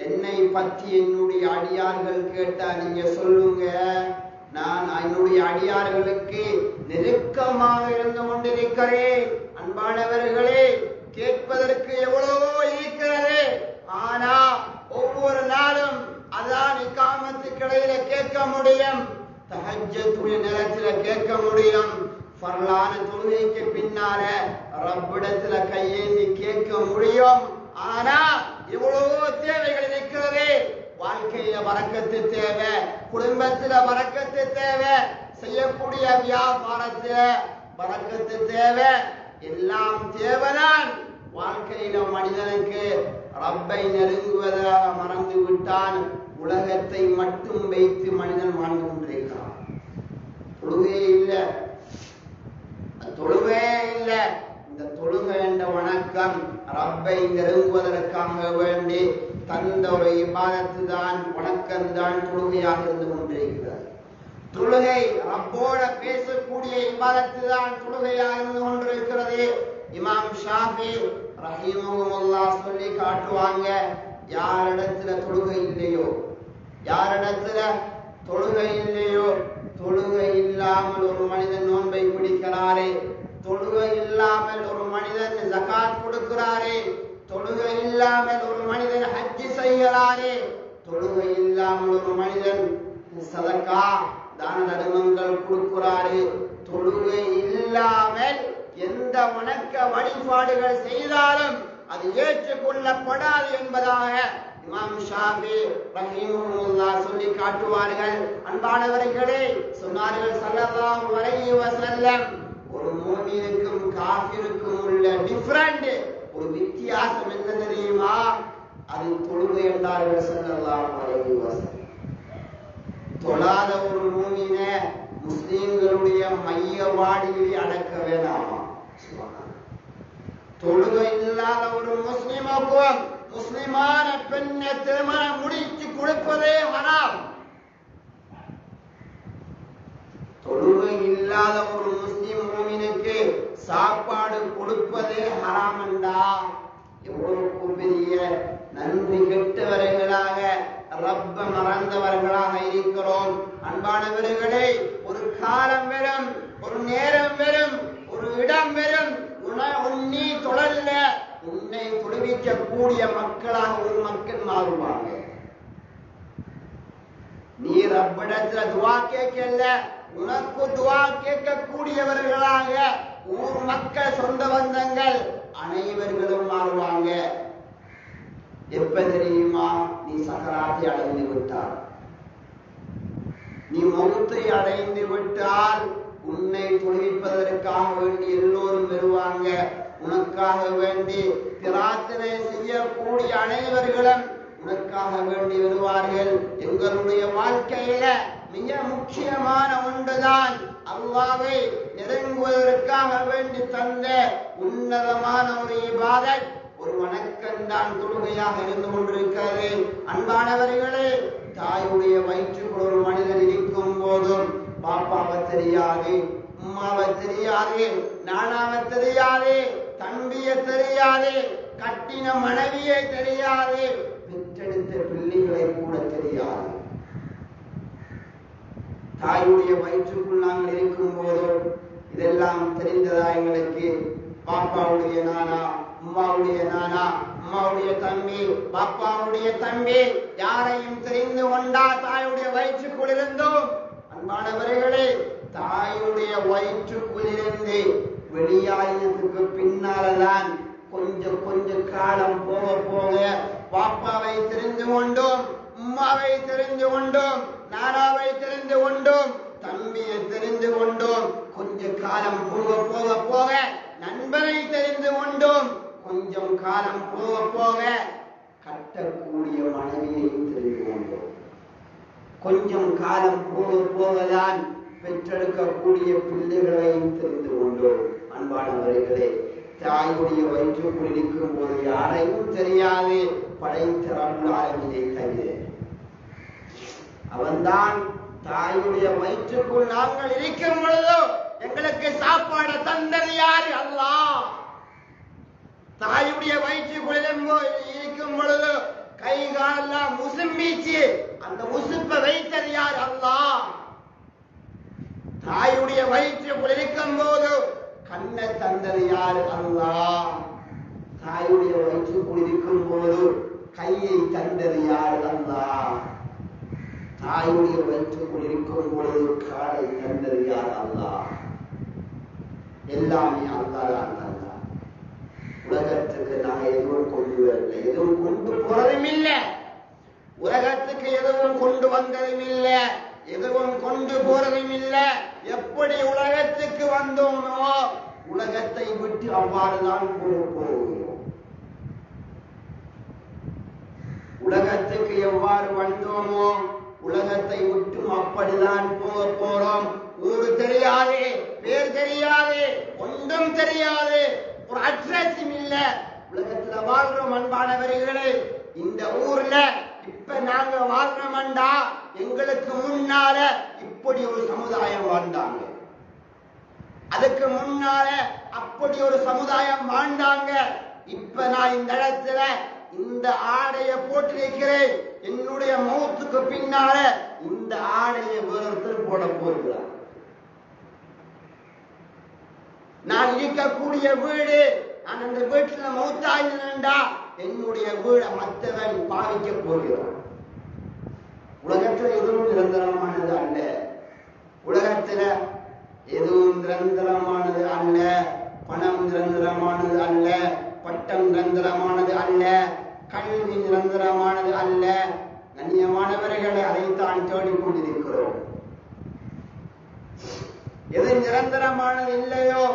என்னை பற்றி என்னுடைய அடியார்கள் கேட்டா நீங்க சொல்லுங்க, நான் என்னுடைய அடியார்களுக்கு நெருக்கமாக இருந்து கொண்டிருக்கிறேன். அன்பானவர்களே, கேட்பதற்கு எவ்வளவோ இருக்கிறது. ஆனா ஒவ்வொரு நாளும் அதான் இகாமத்துக்கு இடையில கேட்க முடியும், தஹஜ்ஜுடைய நேரத்துல கேட்க முடியும், ஃபர்லான தொழுகைக்கு பின்னால ரப்பிடத்துல கையேந்தி கேட்க முடியும். ஆனா இவ்வளவோ தேவைகள் இருக்கிறது. வாழ்க்கையில பரக்கத்து தேவை, குடும்பத்துல பரக்கத்து தேவை, செய்யக்கூடிய வியாபாரத்துல பரக்கத்து தேவை, எல்லாம் தேவைதான். வாழ்க்கையில மனிதனுக்கு ரப்பை நெருங்குவதாக மறந்து விட்டான். உலகத்தை மட்டும் வைத்து மனிதன் வாழ்ந்து கொண்டிருக்கிறான். தொழுகை இல்லை, தொழுகை இல்லை. இந்த தொழுகை என்ற வணக்கம் ரப்பை நெருங்குவதற்காக வேண்டி தந்த ஒரு இபாதத்து தான், வணக்கம் தான் தொழுகையாக இருந்து கொண்டிருக்கிறது. தொழுகை ரப்போட பேசக்கூடிய இபாதத்து தான் தொழுகையாக இருந்து கொண்டிருக்கிறது. இமாம் ஷாஃபி ரஹிமஹுல்லாஹ் சொல்லி காட்டுவாங்க, யாரிடத்துல தொழுகை இல்லையோ, யாரிடத்துல தொழுகை இல்லையோ, தொழுகை இல்லாமல் ஒரு மனிதன் நோன்பை பிடிக்கிறாரே, தொழுகை இல்லாமல் ஒரு மனிதன் ஜகாத் கொடுக்கிறாரே, தொழுகை இல்லாமல் ஒரு மனிதன் ஹஜ் செய்கிறாரே, தொழுகை இல்லாமல் ஒரு மனிதன் சதகா தான தர்மங்கள் கொடுக்கிறாரே, தொழுகை இல்லாமல் எந்த வணக்க வழிபாடுகள் செய்தாலும் அது ஏற்றுக்கொள்ளப்படாது என்பதாக இமாம் ஷாஃபி ரஹிமஹுல்லாஹ் சொல்லி காட்டுவார்கள். அன்பானவர்களே, சொன்னார்கள் ஸல்லல்லாஹு அலைஹி வஸல்லம், ஒரு மூமினுக்கும் காஃபிருக்கும் உள்ள டிஃபரண்ட், ஒரு வித்தியாசம் என்ன தெரியுமா? அது தொழுகை என்றார்கள் ஸல்லல்லாஹு அலைஹி வஸல்லம். தொழாத ஒரு மூமினை முஸ்லிம்களுடைய மையவாடியில் அடக்க வேண்டாமா? தொழுகை இல்லாத ஒரு முஸ்லிமுக்கும் முஸ்லிமான பெண்ணை திருமணம் முடித்து கொடுப்பதே ஹராம். தொழுகை இல்லாத ஒரு முஸ்லிம் மூமினுக்கு சாப்பாடு கொடுப்பதே ஹராம் என்றா எவ்வளவு பெரிய நன்றி கெட்டவர்களாக, ரப்ப மறந்தவர்களாக இருக்கிறோம். அன்பானவர்களே, ஒரு காலம் வரும், ஒரு நேரம் வரும், ஒரு இடம் வரும், உன்னை தொடரல உன்னை தொழுவிக்க கூடிய மக்களாக ஒரு மக்கள் மாறுவாங்க. நீ ரப்பிடத்துல துவா கேட்கல, உனக்கு துவா கேட்கக்கூடியவர்களாக ஊர் மக்கள், சொந்த பந்தங்கள் அனைவர்களும் மாறுவாங்க. எப்ப தெரியுமா? நீ சக்கராத்தை அடைந்து விட்டால், நீ மௌத்தை அடைந்து விட்டால் உன்னை தொழுவிப்பதற்காக வேண்டி எல்லோரும் வருவாங்க. உனக்காக வேண்டி பிரார்த்தனை செய்யக்கூடிய அனைவர்களும் உனக்காக வேண்டி வருவார்கள். எங்களுடைய வாழ்க்கையில மிக முக்கியமான ஒன்றுதான் அல்லாஹ்வை நெருங்குவதற்காக வேண்டி தந்த உன்னதமான ஒரு இபாதத், ஒரு வணக்கம்தான் தொழுகையாக இருந்து கொண்டிருக்கிறது. அன்பானவர்களே, தாயுடைய வயிற்றுக்குள் ஒரு மனிதன் இருக்கும் போதும் பாப்பாவை தெரியாது, உம்மாவை தெரியாது, நானாவை தெரியாது, தம்பியை தெரியாது, கட்டின மனைவியை தெரியாது, பெற்றெடுத்த பிள்ளைகளை கூட தெரியாது. தாயுடைய வயிற்றுக்குள் நாங்கள் இருக்கும் போதும் இதெல்லாம் தெரிந்ததா எங்களுக்கு? பாப்பாவுடைய நானா, உம்மாவுடைய நானா, உம்மாவுடைய தம்பி, பாப்பாவுடைய தம்பி, யாரையும் தெரிந்து கொண்டா தாயுடைய வயிற்றுக்குள் இருந்தோம். அன்பானவர்களே, தாயுடைய வயிற்றுக்குள்ளிருந்து வெளியாயினத்துக்கு பின்னால்தான் கொஞ்சம் கொஞ்சம் காலம் போக போக பாப்பாவை தெரிந்து கொண்டோம், உம்மாவை தெரிந்து கொண்டோம், நானாவை தெரிந்து கொண்டோம், தம்பியை தெரிந்து கொண்டோம். கொஞ்ச காலம் போக போக போக நண்பரை தெரிந்து கொண்டோம். கொஞ்சம் காலம் போக போக கட்டக்கூடிய மனைவியையும் தெரிந்து கொண்டோம். கொஞ்சம் காலம் போக போகதான் பெற்றெடுக்கக்கூடிய பிள்ளைகளையும் தெரிந்து கொண்டோம். அன்பானவர்களே, தாயுடைய வயிற்றுக்குள் இருக்கும் போது யாரையும் தெரியாது, படைத்த ரப்புல் ஆலமீனை தவிர. அவன்தான் தாயுடைய வயிற்றுக்குள் நாங்கள் இருக்கும் பொழுதோ எங்களுக்கு சாப்பாடு தந்தது யாரு? அல்லாஹ். தாயுடைய வயிற்றுக்குள் இருக்கும் பொழுது கை காலெல்லாம் முசும்பிச்சு அந்த முசுப்பை வைத்தது யார்? அல்லாஹ். தாயுடைய வயிற்றுக்குள் இருக்கும் போது கண்ணை தந்தது யார்? அல்லாஹ். தாயுடைய வயிற்றுக்குள் இருக்கும் போது கையை தந்தது யார்? அல்லாஹ். தாயுடைய வயிற்றுக்குள் இருக்கும் பொழுது காலை தந்தது யார்? அல்லாஹ். எல்லாமே அல்லாஹ் தான் தந்தார். உலகத்துக்கு நாங்கள் எதுவும் கொண்டு வரல, எதுவும் கொண்டு போறதும் இல்லை. உலகத்துக்கு எதுவும் கொண்டு வந்ததும் இல்லை, எதுவும் கொண்டு போறதும் இல்லை. எப்படி உலகத்துக்கு வந்தோமோ உலகத்தை விட்டு அவ்வாறுதான் போகிறோம். உலகத்துக்கு எவ்வாறு வந்தோமோ உலகத்தை விட்டும் அப்படிதான் போக போறோம். ஊரு தெரியாது, பேர் தெரியாது, ஒன்றும் தெரியாது, ஒரு அட்ரஸும் இல்ல. உலகத்துல வாழ்றோம். அன்பானவர்களே, இந்த ஊர்ல இப்ப நாங்க வாழ்றோம்டா, எங்களுக்கு முன்னால இப்படி ஒரு சமுதாயம் வாழ்ந்தாங்க, அதுக்கு முன்னால அப்படி ஒரு சமுதாயம் வாழ்ந்தாங்க. இப்ப நான் இந்த இடத்துல இந்த ஆடைய போட்டிருக்கிறேன். என்னுடைய மௌத்துக்கு பின்னால இந்த ஆடையை வேறொருத்தர் போட போகிறார். நான் இருக்கக்கூடிய வீடு, நான் அந்த வீட்டுல மௌத்தாயினா என்னுடைய வீடை மற்றவன் பாவிக்க போகிறான். உலகத்துல எதுவும் நிரந்தரமானது அல்ல. உலகத்துல எதுவும் நிரந்தரமானது அல்ல. பணம் நிரந்தரமானது அல்ல, பட்டம் நிரந்தரமானது அல்ல, கல்வி நிரந்தரமானது அல்ல. கண்ணியமானவர்களை அதைத்தான் தேடிக்கொண்டிருக்கிறோம். எது நிரந்தரமானது இல்லையோ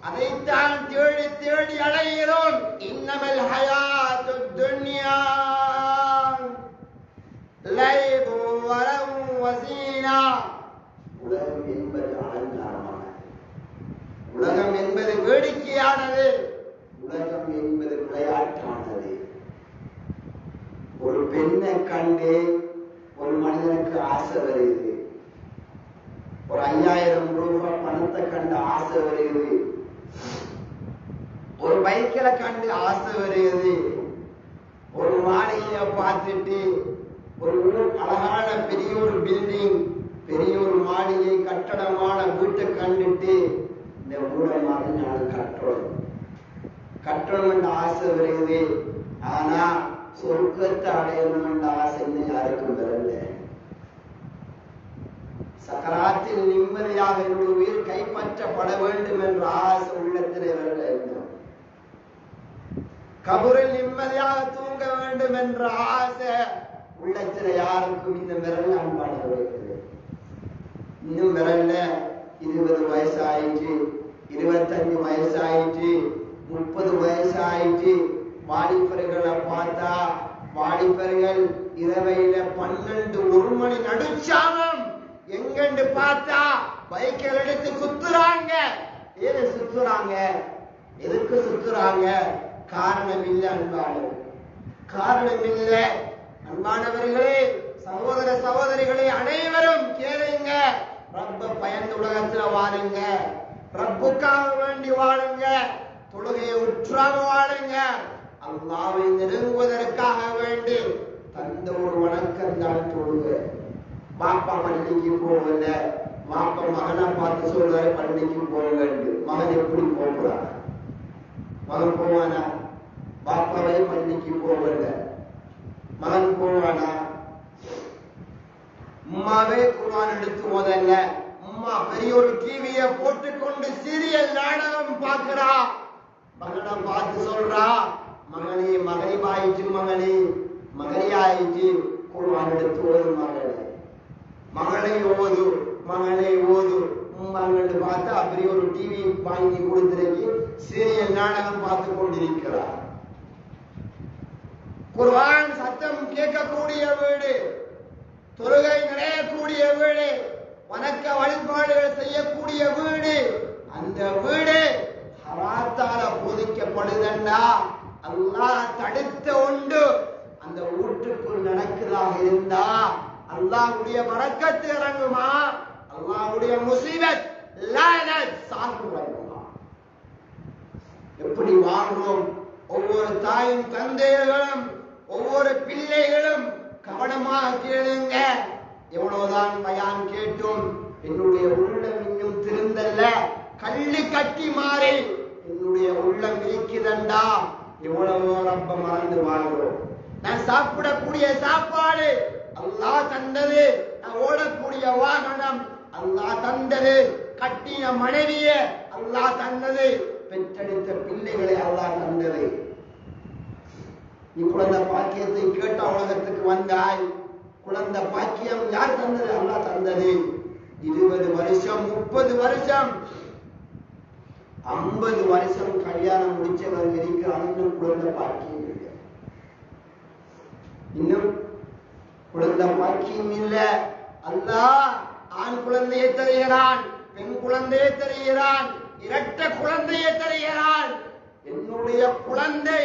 அதைத்தான் தேடி தேடி அடைகிறோம். இன்னமல் ஹயாத்து துன்யா லைபு வலஹு வஸீனா. உலகம் என்பது அலங்காரமானது, உலகம் என்பது வேடிக்கையானது, உலகம் என்பது விளையாட்டானது. ஒரு பெண்ணை கண்டு ஒரு மனிதனுக்கு ஆசை வருகிறது. ஒரு 5000 ரூபாய் பணத்தை கண்டு ஆசை வருகிறது. ஒரு பைக்கில கண்டு ஆசை வருகிறது. ஒரு மாளிகையை பார்த்துட்டு ஒரு அழகான பெரிய ஒரு பில்டிங், பெரிய ஒரு மாளிகை, கட்டடமான வீட்டை கண்டுட்டு இந்த வீடை மாதிரி நான் கட்டணும் என்ற ஆசை வருகிறது. ஆனா சொர்க்கத்தை அடையணும் என்ற ஆசை இன்னும் யாருக்கும் வரல. சக்கராத்தில் நிம்மதியாக என்னுடைய உயிர் கைப்பற்றப்பட வேண்டும் என்ற ஆசை உள்ளத்திலே வரல. கபரில் நிம்மதியாக தூங்க வேண்டும் என்ற ஆசை உள்ளத்துல யாருக்கும் இந்த விரல் அன்பானவர்கள். இன்னும் விரல்ல 20 வயசாயிட்டு, 25 வயசாயிட்டு, 30 வயசாயிட்டு வாலிபர்களை பார்த்தா வாலிபர்கள் இரவையில 12-1 மணி நடுச்சாமம் எங்கன்னு பார்த்தா பைக்கில் எடுத்து சுத்துறாங்க. ஏது சுத்துறாங்க? எதுக்கு சுத்துறாங்க? காரணம் இல்லை அன்பானவர், காரணம் இல்லை. அன்பானவர்களே, சகோதர சகோதரிகளே, அனைவரும் கேளுங்க. ரப்ப பயந்து உலகத்துல வாழுங்க, ரப்புக்காக வேண்டி வாழுங்க, தொழுகையை உற்றாக வாழுங்க. அல்லாஹ்வை நெருங்குவதற்காக வேண்டி தந்த ஒரு வணக்கம் தான் தொழுகை. பாப்பா பள்ளிக்கு போகல, மாப்பா மகனை பார்த்து சொல்றாரு பள்ளிக்கு போக வேண்டும். மகன் எப்படி போகிறான்? மகன் போவானா? பாப்பாவை பள்ளிக்கு போகல, மகன் போவானா? உம்மாவே குர்ஆன் எடுத்து ஓதல்ல, உம்மா பெரிய ஒரு டிவியை போட்டுக்கொண்டு சீரியல் நாடகம் பார்க்கிறா. மகனை பார்த்து சொல்றா, மகனே மகனிபாயிற்று, மகனே மகனியாயிற்று, குர்ஆன் எடுத்து ஓது மகனே, மகனை ஓது, மகனை ஓது. உம்மாங்கன்னு பார்த்தா பெரிய ஒரு டிவி வாங்கி கொடுத்துருக்கு, சீரியல் நாடகம் பார்த்து கொண்டிருக்கிறார். குர்ஆன் சத்தம் கேட்கக்கூடிய வீடு, தொழுகை நிறையக்கூடிய வீடு, வணக்க வழிபாடுகள் செய்யக்கூடிய வீடு, அந்த வீடு ஹராத்தால போதிக்கப்படுதண்டா அல்லாஹ் தடுத்த உண்டு அந்த வீட்டுக்குள் நடக்கிறதாக இருந்தா அல்லாஹ்வுடைய பரக்கத்து இறங்குமா? அல்லாஹ்வுடைய முஸீபத் லானத் சாக்கு இறங்குமா? எப்படி வாழ்றோம்? ஒவ்வொரு தாயும் தந்தையர்களும் ஒவ்வொரு பிள்ளைகளும் கவனமாக கேளுங்க. எவ்வளவுதான் பயான் கேட்டும் என்னுடைய உள்ளம் இன்னும் திருந்தல்ல, கள்ளி கட்டி மாறி என்னுடைய உள்ளம் இருக்குதண்டா. எவ்வளவோ ரப்ப மறந்து வாழ்கிறோம். நான் சாப்பிடக்கூடிய சாப்பாடு அல்லாஹ் தந்தது, நான் ஓடக்கூடிய வாகனம் அல்லாஹ் தந்தது, கட்டின மனைவிய அல்லாஹ் தந்தது, பெற்றெடுத்த பிள்ளைகளை அல்லாஹ் தந்தது. நீ குழந்தை பாக்கியத்தை கேட்ட உலகத்துக்கு வந்தாய். குழந்தை பாக்கியம் யார் தந்தது? அல்லாஹ் தந்தது. 20 வருஷம், 30 வருஷம், 50 வருஷம் கல்யாணம் முடிச்சவங்க இருக்கிறாங்க, இன்னும் குழந்தை பாக்கியம் இல்லை. இன்னும் குழந்தை பாக்கியம் இல்லை. அல்லாஹ் ஆண் குழந்தையை தருகிறான், பெண் குழந்தையை தருகிறான், இரட்டை குழந்தையை தருகிறான். என்னுடைய குழந்தை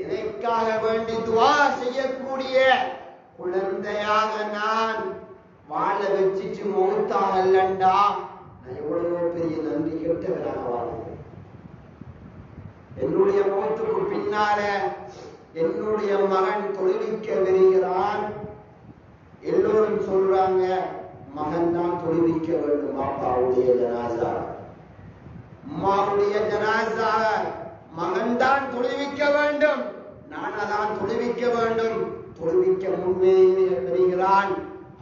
எனக்காக வேண்டி துஆ செய்யக்கூடிய குழந்தையாக நான் வாழ வச்சிட்டு மௌத்தாகலண்டா, நான் எவ்வளவோ பெரிய நன்றி கெட்டவராக வாழ்கிறேன். என்னுடைய மௌத்துக்கு பின்னால என்னுடைய மகன் தொழுவிக்க வருகிறான். எல்லோரும் சொல்றாங்க மகன் தான் தொழுவிக்க வேண்டும். அப்பாவுடைய ஜனாசா, அம்மாவுடைய ஜனாசா, மகன் தான் தொழுவிக்க வேண்டும், நானதான் தொழுவிக்க வேண்டும். தொழுவிக்க முன்பே வருகிறான்.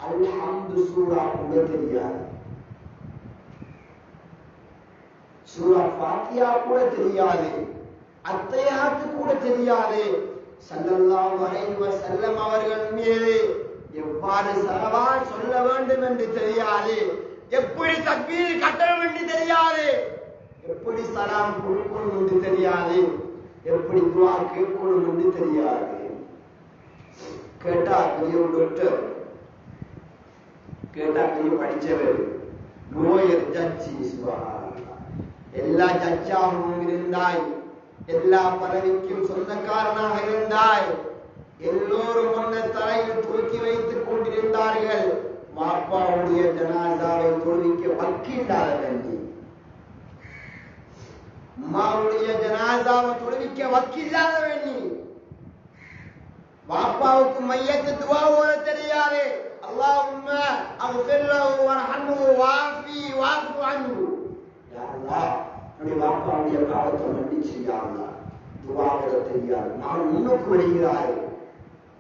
அல்ஹம்து சூரா கூட தெரியாது, சூரா ஃபாத்திஹா கூட தெரியாது, அத்தஹியாத்து கூட தெரியாது. ஸல்லல்லாஹு அலைஹி வஸல்லம் அவர்கள் மீது எவ்வாறு ஸலவாத் சொல்ல வேண்டும் என்று தெரியாது, எப்படி தக்பீர் கட்டணும் என்று தெரியாது, எப்படி சலாம் கொடுக்கணும் என்று தெரியாது, எப்படி துஆ கேட்கணும் என்று தெரியாது. கேட்டா பெரிய டாக்டர், கேட்டா பெரிய படிச்சவர், லோயர், ஜட்ஜி, எல்லா ஜட்ஜாகவும் இருந்தாய், எல்லா பதவிக்கும் சொந்தக்காரனாக இருந்தாய். எல்லோரும் முன்ன தலையில் தூக்கி வைத்துக் கொண்டிருந்தார்கள். வாப்பாவுடைய ஜனாசாவை தொழுவிக்க வக்கில்லாத நன்றி, அம்மாவுடைய ஜனாசாவை தொழுவிக்க வக்கில்லாத வேண்டி, வாப்பாவுக்கு மையத்து துஆ ஓத தெரியாது. அல்லாஹும்ம அக்ஃபிர் லஹு வர்ஹம்ஹு வஆஃபி வஅஃபு அன்ஹு. யா அல்லாஹ், என்னுடைய வாப்பாவுடைய பாவத்தை மன்னிச்சு யா அல்லாஹ். துஆ ஓத தெரியாது, நான் முன்னுக்கு வருகிறாய்.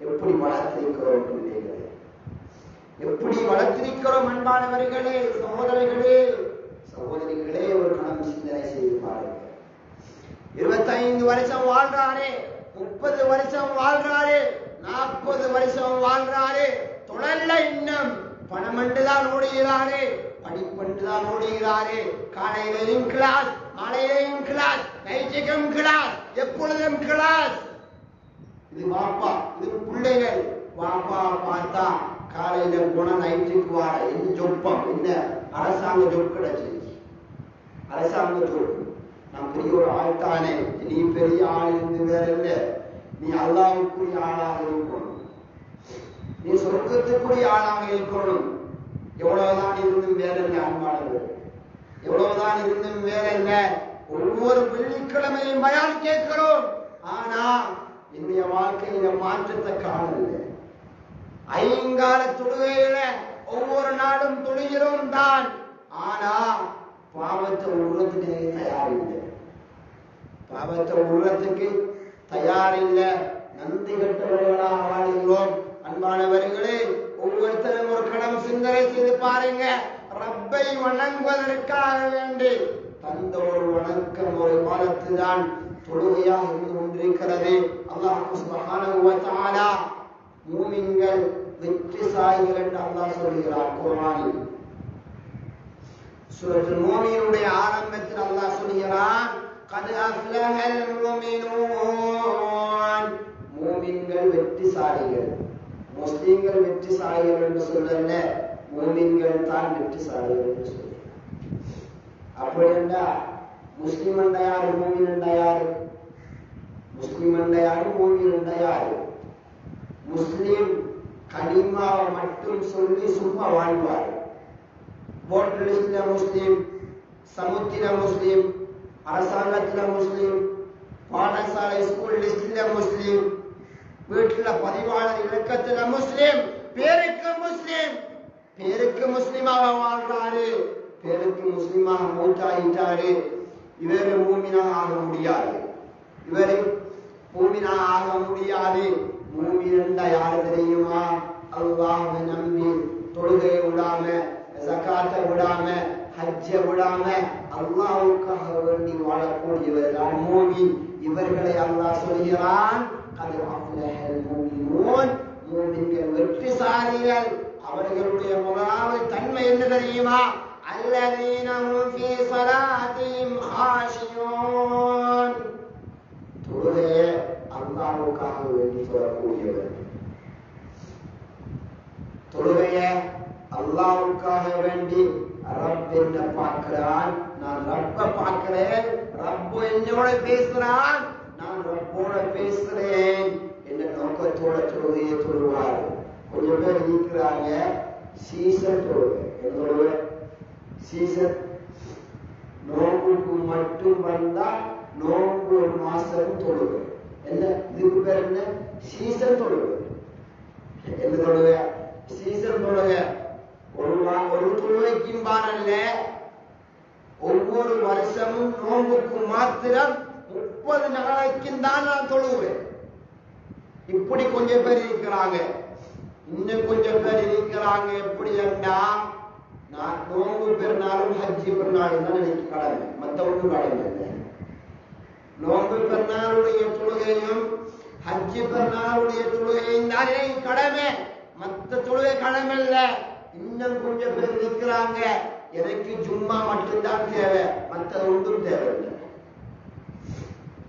எப்படி வளர்த்திருக்கிறோம் பிள்ளைகளே, எப்படி வளர்த்திருக்கிறோம் அன்பானவர்களே, சகோதரர்களே, சகோதரிகளே, ஒரு கணம் சிந்தனை செய்து பாருங்கள். 25 வருஷம் வாழ்றானே, 30 வருஷம் வாழ்றாரு, 40 வருஷம் வாழ்றாரு, தொடர்ல இன்னும் பணமண்டு தான் ஓடுகிறாரு, படிப்பண்டு தான் ஓடுகிறாரு. காலையிலையும் கிளாஸ், மாலையிலையும் கிளாஸ், நைட்டுக்கும் கிளாஸ், எப்பொழுதும் கிளாஸ். இது வாப்பா, இது பிள்ளைகள். வாப்பா பார்த்தா காலையில போன நைட்டுக்கு வார என்ன ஜொப்பம், என்ன அரசாங்க ஜொப் கிடைச்சிருச்சு, அரசாங்க ஜொப். நான் பெரிய ஒரு ஆள் தானே, நீ பெரிய ஆள் இருந்து வேற இல்லை, நீ அல்லாஹ்வுக்குரிய ஆளாக இருக்கணும், நீ சொர்க்கத்துக்குரிய ஆளாக இருக்கணும். எவ்வளவுதான் இருந்தும் வேற இல்லை அன்பாளர்கள், எவ்வளவுதான் இருந்தும் வேற இல்லை. ஒவ்வொரு வெள்ளிக்கிழமையும் பயான் கேட்கிறோம், ஆனா என்னுடைய வாழ்க்கையில மாற்றத்தை காணவில்லை. ஐங்கால தொழுகையில ஒவ்வொரு நாளும் தொழுகிறோம் தான், ஆனா பாவத்தை உருவத்துக்கு தயாரில்லை, பாவத்தை உருவத்துக்கு தயாரில்லை. நன்றி கட்டவர்களாக வாழ்கிறோம். அன்பானவர்களே, ஒவ்வொருத்தரும் ஒரு கணம் சிந்தனை செய்து பாருங்க. ரப்பை வணங்குவதற்காக வேண்டி தந்த ஒரு வணக்கம், ஒரு காலத்துதான் தொழுகையாக இருந்து கொண்டிருக்கிறது. அல்லாஹ் சுப்ஹானஹு வ தஆலா மூமின்கள் வெற்றிசாலிகள் என்று அல்லாஹ் சொல்கிறார் குர்ஆனில். சூரத்துல் மூமினுடைய ஆரம்பத்தில் அல்லாஹ் சொல்கிறான், கத் அஃப்லஹல் மூமினூன், மூமின்கள் வெற்றிசாலிகள். முஸ்லிம்கள் வெற்றிசாலிகள் என்று சொல்லல, மூமின்கள் தான் வெற்றிசாலிகள் என்று சொல்ல. அப்படி என்றால் முஸ்லிம் என்ற யாரு, மூமின் என்ற யாரு? முஸ்லிம் என்ற யாரு, மூமின் என்ற யாரு? முஸ்லிம் கலிமாவை மட்டும் சொல்லி சும்மா வாழ்வார். ஓட்டர் லிஸ்ட்ல முஸ்லிம், சமுத்திர முஸ்லிம், அரசாங்கத்தில முஸ்லிம், பாடசாலை ஸ்கூல் லிஸ்ட்ல முஸ்லிம், வீட்டுல பதிவாளர் இலக்கத்துல முஸ்லிம், பேருக்கு முஸ்லிம், பேருக்கு முஸ்லிமாக வாழ்றாரு, பேருக்கு முஸ்லிமாக மூத்தாயிட்டாரு. இவரு மூமினாக ஆக முடியாது, இவரு மூமினாக ஆக முடியாது. மூமின் யாரு தெரியுமா? அல்லாஹ்வை நம்பி தொழுகையை விடாம, ஜகாத்தை விடாம, ஹஜ்ஜை விடாம அல்லாஹ்வுக்காக வேண்டி வாழக்கூடியவர் தான் மூமின். இவர்களை அல்லாஹ் சொல்கிறான், கத் அஃப்லஹல் மூமினூன், மூமின்கள் வெற்றிசாலிகள். அவர்களுடைய முதலாவது தன்மை என்ன தெரியுமா? அல்லதீன ஹும் ஃபீ ஸலாத்திஹிம் ஹாஷியூன், தொழுகையை அல்லாஹ்வுக்காக வேண்டி தொழக்கூடியவர். தொழுகையை அல்லாஹ்வுக்காக வேண்டி ரப் என்ன பார்க்கிறான், நான் ரப்ப பார்க்கிறேன், ரப்பு என்னோட பேசுறான், நான் ரப்போட பேசுறேன் என்ற நோக்கத்தோட தொழுகையை தொழுவார். கொஞ்சம் பேர் இருக்கிறாங்க சீசன் தொழுகை. என்னோட சீசன் நோம்புக்கு மட்டும் வந்தா நோம்பு ஒரு மாசம் தொழுகை. என்ன இதுக்கு பேர் என்ன? சீசன் தொழுகை. என்ன தொழுகை? சீசன் தொழுகை. ஒரு தொழுகைக்கும் பாரல்ல, ஒவ்வொரு வருஷமும் நோம்புக்கு மாத்திரம் 30 நாளைக்கும் தான் நான் தொழுவேன். இப்படி கொஞ்சம் பேர் இருக்கிறாங்க. இன்னும் கொஞ்சம் பேர் இருக்கிறாங்க எப்படி என்றா, நான் நோம்பு பெருநாளும் ஹஜ்ஜி பெருநாளும் தான் எனக்கு கடமை, மற்ற ஒன்றும் கடமை இல்லை. நோம்பு பெருநாளுடைய தொழுகையும் ஹஜ்ஜி பெருநாளுடைய தொழுகையும் தான் எனக்கு கடமை, மற்ற தொழுகை கடமை இல்லை. இன்னும் கொஞ்சம் பேர் இருக்கிறாங்க, எனக்கு ஜும்மா மட்டும்தான் தேவை, மற்ற ஒன்றும் தேவையில்லை,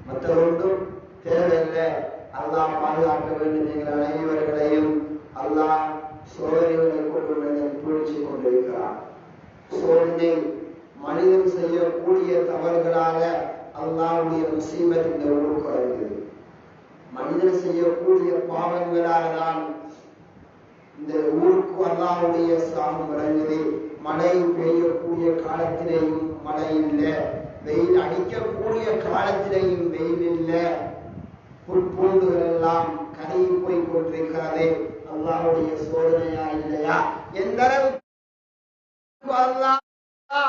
மற்ற ஒன்றும் தேவையில்லை. அல்லாஹ் பாதுகாக்க வேண்டும். எங்கள் அனைவர்களையும் அல்லாஹ் சோதனைகளை கொண்டு புரிச்சு கொண்டிருக்கிறார். சோதனை மனிதன் செய்யக்கூடிய தவறுகளால அல்லாஹ்வுடைய முசீபத் இந்த ஊருக்கு வருகிறது. மனிதன் செய்யக்கூடிய பாவங்களால தான் இந்த ஊருக்கு அல்லாஹ்வுடைய சாபம் வருகிறது. மழை பெய்யக்கூடிய காலத்திலேயும் மழை இல்லை, வெயில் அடிக்கக்கூடிய காலத்திலேயும் வெயில் இல்லை, புற்பூண்டுகள் எல்லாம் கருகி போய் கொண்டிருக்கிறது. அல்லாஹ்வுடைய சோதனையா இல்லையா? எந்த அளவுக்கு அல்லாஹ்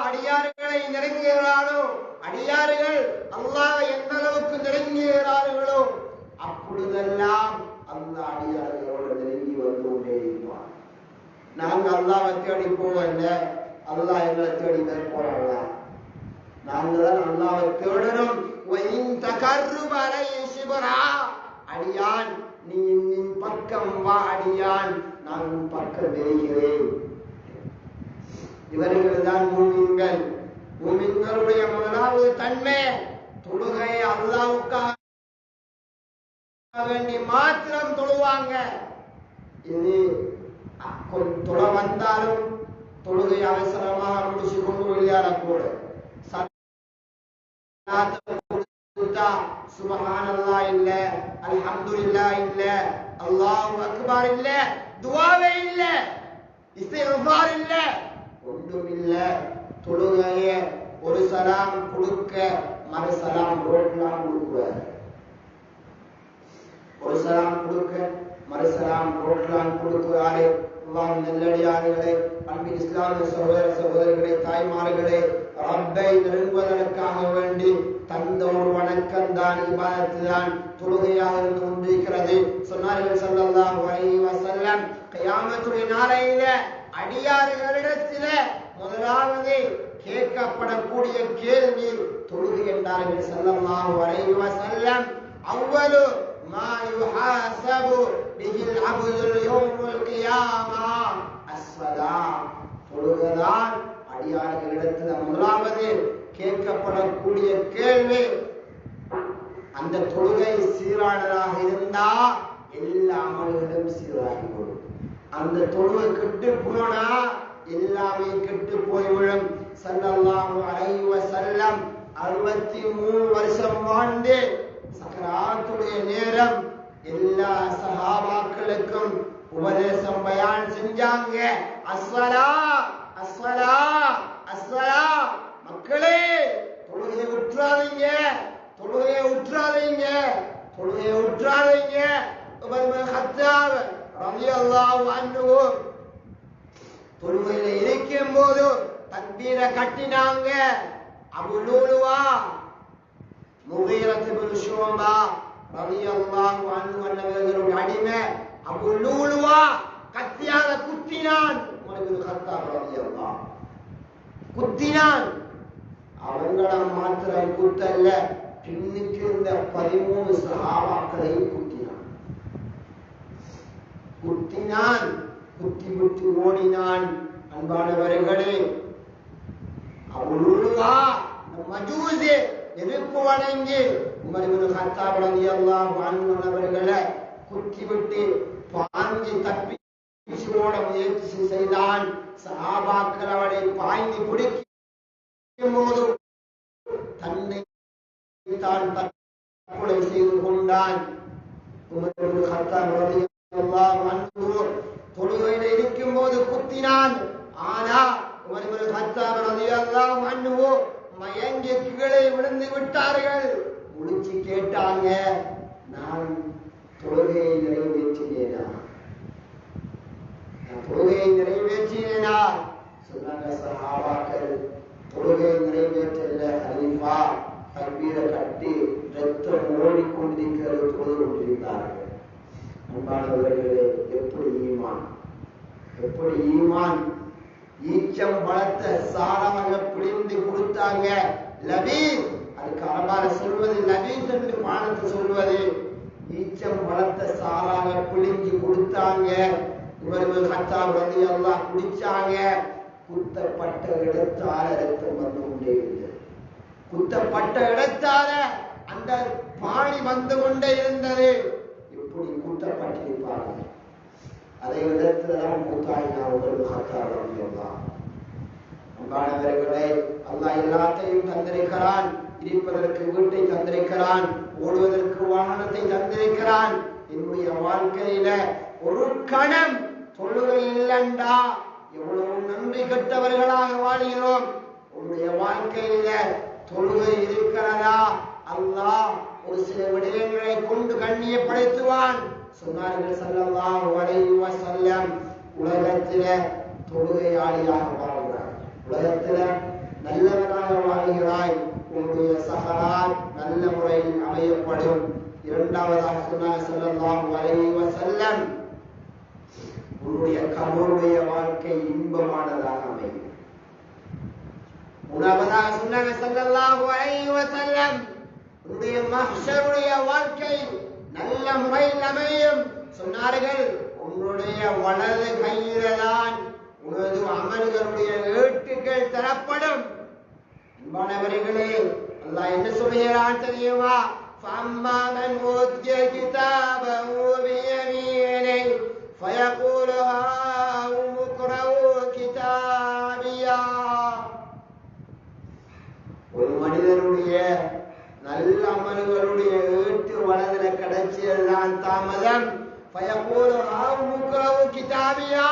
அடியார்களை நெருங்குகிறாரோ, அடியார்கள் அல்லாஹ் எந்த அளவுக்கு நெருங்குகிறார்களோ அப்பொழுதெல்லாம் அந்த அடியார்களோடு நெருங்கி வந்து கொண்டே இருப்பார். நாங்க அல்லாஹ்வை தேடி போவல்ல, அல்லாஹ் எங்களை தேடி போறோம். நாங்க தான் அல்லாஹ்வை தேடணும். அடியான் நீ என் பக்கம் வா அடியான், நான் உன் பக்கம் வருகிறேன். இவர்கள் தான் மூமின்கள். மூமின்களுடைய முதலாவது தன்மை தொழுகை அல்லாஹ்வுக்காக வேண்டி மாத்திரம் தொழுவாங்க. இது தொழ வந்தாலும் தொழுகை அவசரமாக முடிச்சு கொண்டு வெளியாடக்கூட, சுப்ஹானல்லாஹ் இல்ல, அல்ஹம்துலில்லாஹ் இல்ல, அல்லாஹு அக்பர் இல்ல, துஆவே இல்ல, இஸ்திக்ஃபார் இல்ல, ஒன்றும் இல்ல. தொழுகைய ஒரு சலாம் கொடுக்க மறு சலாம் ரோட்லாம் கொடுக்குவார். ஒரு சலாம் கொடுக்க மறு சலாம் ரோட்லாம் கொடுக்கிறாரே. அல்லாஹ் நல்லடியார்களே, அன்பின் இஸ்லாமிய சகோதர சகோதரிகளே, தாய்மார்களே, ரப்பை நெருங்குவதற்காக வேண்டி தந்த ஒரு வணக்கம் தான், இபாதத்து தான் தொழுகையாக இருந்து கொண்டிருக்கிறது. சொன்னார்கள் ஸல்லல்லாஹு அலைஹி வஸல்லம், கியாமத்துடைய நாளையில அடியார்களிடத்தில முதலாவது கேட்கப்படக்கூடிய கேள்வி தொழுகை என்றார்கள் ஸல்லல்லாஹு அலைஹி வஸல்லம். அவ்வளவு மா யுஹாஸபு பிஹில் அப்துல் யௌமுல் கியாமா அஸ்ஸலாத். தொழுகைதான் அடியார்களிடத்தில் முதலாவது கேட்கப்படக்கூடிய கேள்வி. அந்த தொழுகை சீரானதாக இருந்தா எல்லா அமல்களும் சீராகிவிடும். அந்த தொழுகை கெட்டு போனா எல்லாமே கெட்டு போய்விடும். ஸல்லல்லாஹு அலைஹி வஸல்லம் 63 வருஷம் வாழ்ந்து சக்கராத்துடைய நேரம் எல்லா சஹாபாக்களுக்கும் உபதேசம் பயான் செஞ்சாங்க. அஸ்ஸலா அஸ்ஸலா அஸ்ஸலா, மக்களே தொழுகையை விட்டுறாதீங்க, தொழுகையை விட்டுறாதீங்க, தொழுகையை விட்டுறாதீங்க. உமர் இப்னு கத்தாப் ரலியல்லாஹு அன்ஹு தொழுகையில இருக்கும் போது தக்பீரை கட்டினாங்க. அபூ லூலுவா முகீரத் இப்னு ஷுபா ரலியல்லாஹு அன்ஹு அவர்களுடைய அடிமை அபூ லூலுவா கத்தியால குத்தினான். உமர் இப்னு கத்தாப் ரலியல்லாஹு குத்தினான். அவங்கள மாத்திரம் குத்தல்ல, பின்னுக்கு இருந்த 13 சஹாபாக்களையும் குத்தினான். குத்தினான், குத்தி விட்டு ஓடினான். அன்பானவர்களே, அவ்வளவா மஜூசி நெருப்பு வணங்கி உமர் இப்னு கத்தாப் ரலியல்லாஹு அன்ஹு அவர்களை குத்தி விட்டு பாஞ்சி தப்பி ஓட முயற்சி செய்தான். சஹாபாக்கள் அவனை பாய்ந்து பிடிக்கும் போது தன்னை தான் தற்கொலை செய்து கொண்டான். உமர் இப்னு கத்தாப் ரலியல்லாஹு அன்ஹு தொழுகையில் இருக்கும் போது குத்தினான். ஆனா உமர் இப்னு கத்தாப் ரலியல்லாஹு அன்ஹு மயங்கி கீழே விழுந்து விட்டார்கள். முடிச்சு கேட்டாங்க, நான் தொழுகையை நிறைவேற்றினேனா, தொழுகையை நிறைவேற்றினேனா? சொன்னாங்க சஹாபாக்கள், தொழுகையை நிறைவேற்றல ஹலீஃபா, தக்பீரை கட்டி ரத்தம் ஓடிக்கொண்டிருக்கிறது தொழுது கொண்டிருந்தார்கள். அன்பானவர்களே, எப்படி ஈமான், எப்படி ஈமான்! ஈச்சம் பழத்தை சாராக பிழிந்து கொடுத்தாங்க. லபீத், அதுக்கு அரபால சொல்வது லபீத் என்று பாடத்தை சொல்வது. ஈச்சம் பழத்தை சாராக பிழிஞ்சு கொடுத்தாங்க. உமர் இப்னு கத்தாப் ரலியல்லாஹு குடிச்சாங்க. குத்தப்பட்ட இடத்தால ரத்தம் வந்து கொண்டே இருந்தது. குத்தப்பட்ட இடத்தால அந்த பாணி வந்து கொண்டே இருந்தது. எப்படி குத்தப்பட்டிருப்பாங்க! அதை இடத்துலதான் மூத்தாயினா உமர் இப்னு கத்தாப் ரலியல்லாஹு. அன்பானவர்களே, அல்லாஹ் எல்லாத்தையும் தந்திருக்கிறான். இருப்பதற்கு வீட்டை தந்திருக்கிறான், ஓடுவதற்கு வாகனத்தை தந்திருக்கிறான். என்னுடைய வாழ்க்கையில ஒரு கணம் தொழுகை இல்லைண்டா எவ்வளவு நன்றி கெட்டவர்களாக வாழ்கிறோம். உன்னுடைய வாழ்க்கையில தொழுகை இருக்கிறதா, அல்லாஹ் ஒரு சில விடயங்களை கொண்டு கண்ணியப்படுத்துவான். சொன்னார்கள் ஸல்லல்லாஹு அலைஹி வஸல்லம், உலகத்தில தொழுகையாளியாக வாழ்கிறாய், உலகத்தில நல்லவனாக வாழ்கிறாய், உன்னுடைய சஹராத் நல்ல முறையில் அமையப்படும். இரண்டாவதாக சொன்னார் ஸல்லல்லாஹு அலைஹி வஸல்லம், உன்னுடைய கபருடைய வாழ்க்கை இன்பமானதாக அமையும். மூணாவதாக சொன்னாங்க ஸல்லல்லாஹு அலைஹி வஸல்லம், உன்னுடைய மஹ்ஷருடைய வாழ்க்கை நல்ல முறையில் அமையும். சொன்னார்கள், உன்னுடைய வலது கையில்தான் உனது அமல்களுடைய ஏட்டுகள் தரப்படும். அன்பானவர்களே, அல்லாஹ் என்ன சொல்கிறான் தெரியுமா? فَأَمَّا مَنْ أُوتِيَ كِتَابَهُ بِيَمِينِهِ فَيَقُولُ هَاؤُمُ اقْرَءُوا كِتَابِيَهْ. ஒரு மனிதனுடைய நல்ல அமல்களுடைய ஏட்டு வலதுல கிடைச்சதுதான் தாமதம். فَيَقُولُ هَاؤُمُ اقْرَءُوا كِتَابِيَهْ,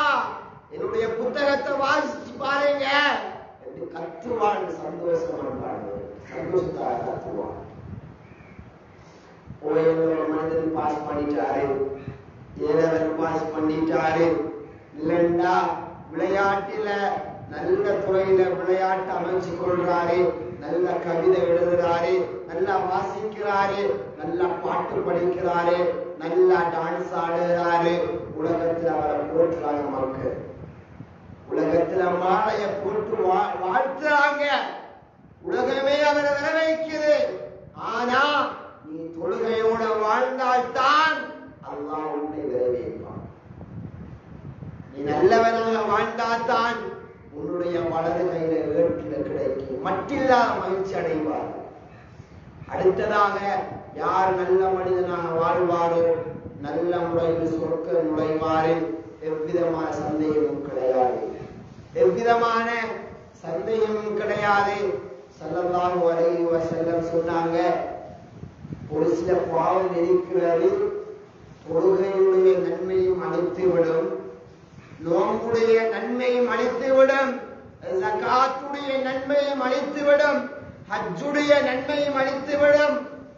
என்னுடைய புத்தகத்தை வாசிச்சு பாருங்க என்று கத்துவான். சந்தோஷத்தாக கத்துவான். மனிதன் பாஸ் பண்ணிட்டாரு, ஏழவன் பாஸ் பண்ணிட்டாரு, இல்லைண்டா விளையாட்டுல நல்ல துறையில விளையாட்டு அமைச்சு கொள்றாரு, நல்ல கவிதை எழுதுறாரு, நல்லா வாசிக்கிறாரு, நல்லா பாட்டு படிக்கிறாரு, நல்லா டான்ஸ் ஆடுறாரு. உலகத்துல அவரை போட்டுறாங்க மக்கள், உலகத்துல மாலைய போட்டு வாழ்த்துறாங்க, உலகமே அவரை வரவேற்குது. ஆனா நீ தொழுகையோட வாழ்ந்தால்தான் அல்லாஹ் உன்னை வரவேற்பான். நீ நல்லவனாக வாழ்ந்தால்தான் உன்னுடைய வலது கையில ஏற்றில கிடைக்கும், மற்றில்லாத மகிழ்ச்சி அடைவார். அடுத்ததாக யார் நல்ல மனிதனாக வாழ்வாரோ நல்ல முறையில் சொர்க்க நுழைவாரு. எவ்விதமான சந்தேகமும் கிடையாது, எவ்விதமான சந்தேகமும் கிடையாது. ஸல்லல்லாஹு அலைஹி வஸல்லம் சொன்னாங்க, ஒரு சில பாவம் இருக்கிறது, தொழுகையுடைய நன்மையும் அழித்துவிடும், நோம்புடைய நன்மையும் அழித்துவிடும், ஜகாத்துடைய நன்மையும் அழித்துவிடும், ஹஜ்ஜுடைய நன்மையும் அழித்துவிடும்,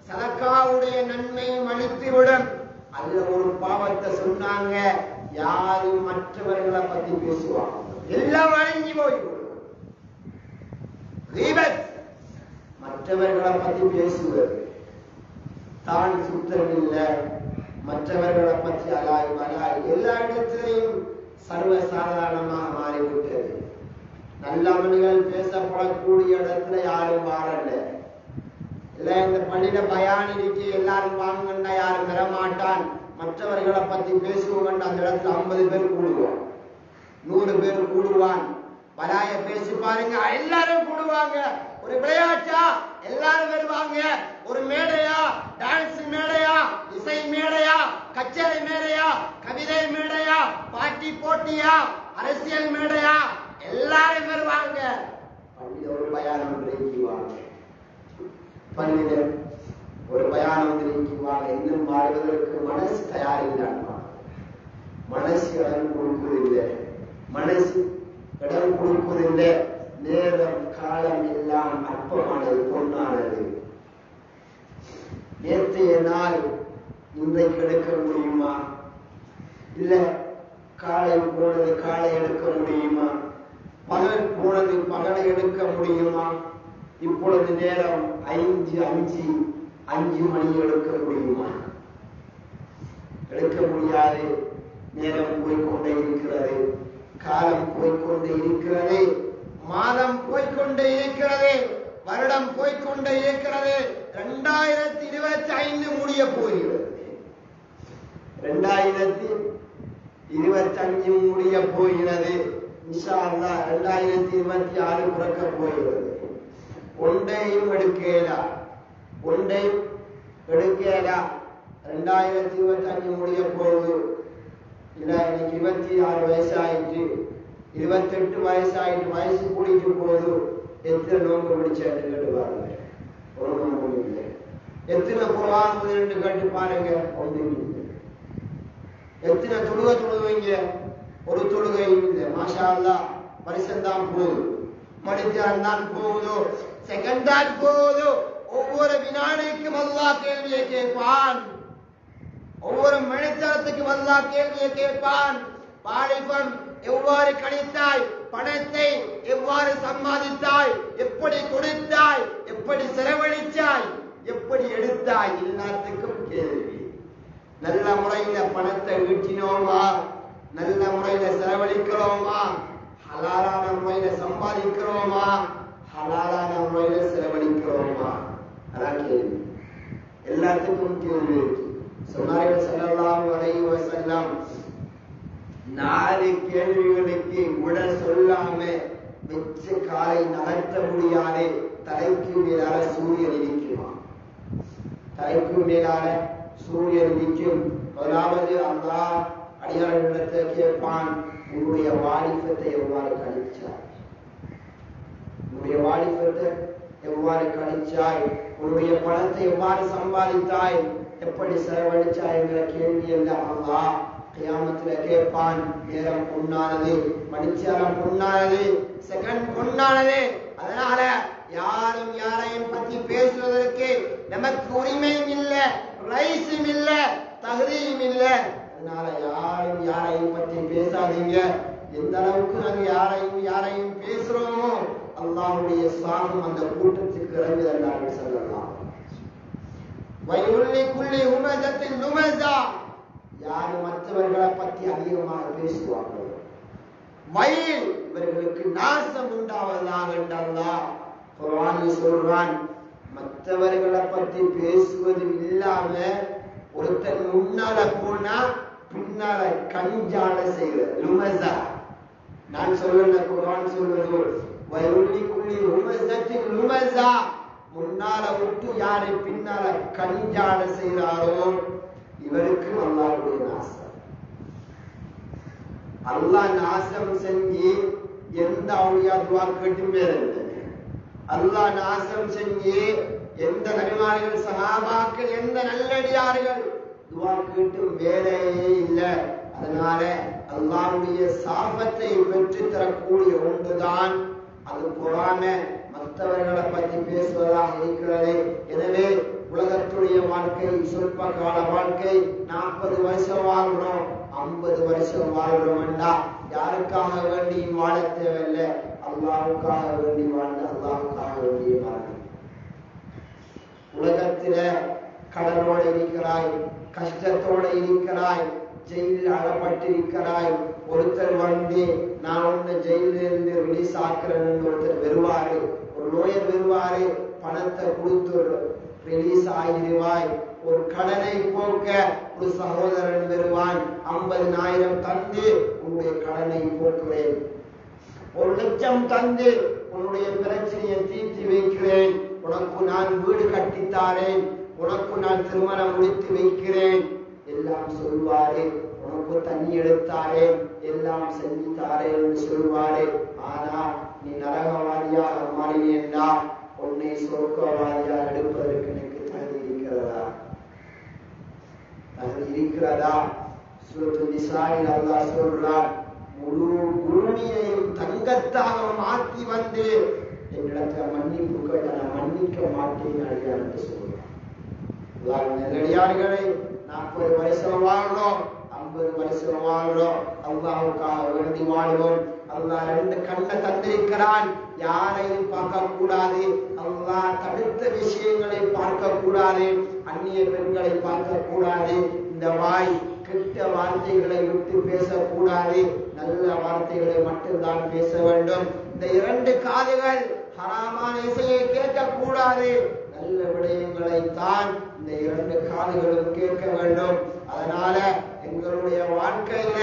சதகாவுடைய நன்மையும் அழித்துவிடும். அதுல ஒரு பாவத்தை சொன்னாங்க, யாரும் மற்றவர்களை பத்தி பேசுவாங்க, எல்லாம் அழிஞ்சு போய்விடும். கீபத், மற்றவர்களை பத்தி பேசுவது, தான் சுத்தம் இல்லை, மற்றவர்களை பற்றி அலாய் மலாய் எல்லா இடத்திலையும் சர்வசாதாரணமாக மாறிவிட்டது. நல்ல அமல்கள் பேசப்படக்கூடிய இடத்துல யாரும் வாழல. இல்ல இந்த பள்ளியில பயான் இருக்கு, எல்லாரும் வாங்கன்னா யாரும் வரமாட்டான். மற்றவர்களை பத்தி பேசுவோம், அந்த இடத்துல 50 பேர் கூடுவான், 100 பேர் கூடுவான். பலாய பேசி பாருங்க, எல்லாரும் கூடுவாங்க. ஒரு விளையாட்டா எல்லாரும் வருவாங்க. ஒரு மேடையா, டான்ஸ் மேடையா, இசை மேடையா, கச்சேரி மேடையா, கவிதை மேடையா, பாட்டி போட்டியா, அரசியல் மேடையா, எல்லாரும் வருவாங்க. பள்ளியில ஒரு பயானம் நீக்குவாங்க, பள்ளியில ஒரு பயானம் நீக்குவாங்க. இன்னும் வாழ்வதற்கு மனசு தயாரில்லை, மனசு இடம் கொடுப்பதில்லை, மனசு இடம் கொடுப்பதில்லை. நேரம் காலம் எல்லாம் அற்பமானது, பொன்னானது. நேற்றைய நாள் இன்றைக்கு எடுக்க முடியுமா? இல்ல காலை போனது காலை எடுக்க முடியுமா? பகல் போனது பகலை எடுக்க முடியுமா? இப்பொழுது நேரம் 5 மணி எடுக்க முடியுமா? எடுக்க முடியாது. நேரம் போய்கொண்டே இருக்கிறது, காலம் போய்கொண்டே இருக்கிறது, மாதம் போய்கொண்டே இருக்கிறது, வருடம் போய்கொண்டே இருக்கிறது. 2025 முடிய போகிறது, 2025 முடிய போகிறது. இன்ஷா அல்லாஹ் 2026 பிறக்க போகிறது. ஒன்றையும் எடுக்கலா, ஒன்றையும் எடுக்கலா. 2025 முடிய போகுது. இல்ல இன்னைக்கு 26 வயசாயிட்டு, 28 வயசாயிட்டு, வயசு கூடிட்டு போகுது. எத்தனை நோம்பு பிடிச்சாட்டு கேட்டு பாருங்க, ஒரு நோம்பு இல்லை. எத்தனை குர்ஆன் ஓதுன்னு கேட்டு பாருங்க, ஒன்றும் இல்லை. எத்தனை தொழுவீங்க, ஒரு தொழுகையும் இல்லை. மாஷா அல்லாஹ், வருஷம் தான் போகுது, மணித்தியான் தான் போகுதோ, செகண்ட் தான் போகுதோ. ஒவ்வொரு வினாடிக்கும் அல்லாஹ் கேள்வியை கேட்பான், ஒவ்வொரு மணித்தரத்துக்கும் அல்லாஹ் கேள்வியை கேட்பான். வாலிபம் எவ்வாறு கழித்தாய், பணத்தை எவ்வாறு சம்பாதித்தாய், எப்படி கொடுத்தாய், எப்படி செலவழித்தாய், எப்படி எடுத்தாய், எல்லாத்துக்கும் கேள்வி. நல்ல முறையில பணத்தை ஈட்டினோமா, நல்ல முறையில செலவழிக்கிறோமா, ஹலாலான முறையில சம்பாதிக்கிறோமா, ஹலாலான முறையில செலவழிக்கிறோமா, அதான் கேள்வி. எல்லாத்துக்கும் கேள்வி. சொன்னார்கள் ஸல்லல்லாஹு அலைஹி வஸல்லம், 4 கேள்விகளுக்கு விட சொல்லாம வெச்ச காலை நகர்த்த முடியாது. தலைக்கு மேலால சூரியன் இருக்குமா? தலைக்கு மேலால சூரியன் நிற்கும். முதலாவது அல்லாஹ் அடியார்களிடத்தை கேட்பான், உன்னுடைய வாலிபத்தை எவ்வாறு கழிச்சாய்? உன்னுடைய வாலிபத்தை எவ்வாறு கழிச்சாய்? உன்னுடைய பணத்தை எவ்வாறு சம்பாதித்தாய்? எப்படி செலவழிச்சாய் என்கிற கேள்வி எல்லாம் அல்லாஹ் கியாமத்துல கேட்பான். நேரம் பொன்னானது, மணிச்சேரம் பொன்னானது, செகண்ட் பொன்னானது. அதனால யாரும் யாரையும் பத்தி பேசுவதற்கு நமக்கு உரிமையும் இல்லை, ரைஸும் இல்லை, தகுதியும் இல்லை. அதனால யாரும் யாரையும் பற்றி பேசாதீங்க. எந்த அளவுக்கு நாங்கள் யாரையும் பேசுறோமோ அல்லாஹ்வுடைய சாபம் அந்த கூட்டத்துக்கு இறங்குதல் சொல்லலாம். வயுல்லி குல்லி ஹுமஸத்தின் லுமஸா, யாரு மற்றவர்களை பற்றி அதிகமாக பேசுவார்களோ வயல் இவர்களுக்கு நாசம் உண்டாவதாக என்று அல்லாஹ் குர்ஆனில் சொல்றான். மற்றவர்களை பற்றி பேசுவது இல்லாம ஒருத்தன் முன்னால போனா பின்னால கஞ்சால செய்வது லுமஸா. நான் சொல்லல, குர்ஆன் சொல்வது வயுல்லி குல்லி ஹுமஸத்தின் லுமஸா. முன்னால விட்டு யாரை பின்னால கஞ்சால செய்கிறாரோ இவருக்கு அல்லாஹ்வுடைய நாசம். அல்லாஹ் நாசம் செஞ்சு எந்த அவுலியா துஆ கேட்டும் பேரல்ல. அல்லாஹ் நாசம் செஞ்சு எந்த நபிமார்கள் சஹாபாக்கள் எந்த நல்லடியார்கள் துஆ கேட்டும் வேலையே இல்லை. அதனால அல்லாஹ்வுடைய சாபத்தை பெற்று தரக்கூடிய ஒன்றுதான் அது பொறாம மற்றவர்களை பற்றி பேசுவதாக இருக்கிறது. எனவே உலகத்துடைய வாழ்க்கை சொற்ப கால வாழ்க்கை. 40 வருஷம் வாழ்கிறோம், 50 வருஷம் வாழ்கிறோம் என்றா யாருக்காக வேண்டியும் வாழ தேவையில்லை, அல்லாஹ்வுக்காக வேண்டி வாழ்ந்து அல்லாஹ்வுக்காக வேண்டிய வாழ்க்கை. உலகத்தில கடனோடு இருக்கிறாய், கஷ்டத்தோடு இருக்கிறாய், ஜெயிலில் அழப்பட்டிருக்கிறாய். ஒருத்தர் வந்து நான் உன்னை ஜெயிலிருந்து ரிலீஸ் ஆக்குறேன்னு ஒருத்தர் வருவாரு, ஒரு லோயர் வருவாரு, பணத்தை கொடுத்து ரிலீஸ் ஆகிடுவாய். ஒரு கடனை போக்க ஒரு சகோதரன் வருவான், 50,000 தந்து உன்னுடைய கடனை போக்குவேன், 1 லட்சம் தந்து உன்னுடைய பிரச்சனையை தீர்த்து வைக்கிறேன், உனக்கு நான் வீடு கட்டித்தாரேன், உனக்கு நான் திருமணம் முடித்து வைக்கிறேன் எல்லாம் சொல்வாரு. உனக்கு தண்ணி எடுத்தாரே, எல்லாம் செஞ்சு தாரே என்று சொல்வாரு. ஆனா நீ நரகவாதியாக மாறினேன்னா உன்னை சொர்க்கவாதியாக எடுப்பதற்கு எனக்கு தகுதி இருக்கிறதா? தகுதி இருக்கிறதா? சூரத்துல் நிசாயில் அல்லாஹ் சொல்றார், முழு பூமியையும் தங்கத்தாக மாற்றி வந்து என்னிடத்துல மன்னிப்பு கேட்ட நான் மன்னிக்க மாட்டேன் அடியார் என்று சொல்றார். நெல்லடியார்களை 40 வருஷம் வாழ்றோம், 50 வருஷம் வாழ்றோம், அல்லாஹ்வுக்காக வேண்டி வாழ்வோம். அல்லாஹ் 2 கண்ணை தந்திருக்கிறான், யாரையும் பார்க்க கூடாது. அல்லாஹ் தடுத்த விஷயங்களை பார்க்க கூடாது, அந்நிய பெண்களை பார்க்க கூடாது. இந்த வாய் கெட்ட வார்த்தைகளை விட்டு பேசக்கூடாது, நல்ல வார்த்தைகளை மட்டும்தான் பேச வேண்டும். இந்த 2 காதுகள் ஹராமான இசையை கேட்கக்கூடாது, நல்ல விடயங்களை தான் இந்த 2 காதுகளும் கேட்க வேண்டும். அதனால எங்களுடைய வாழ்க்கையில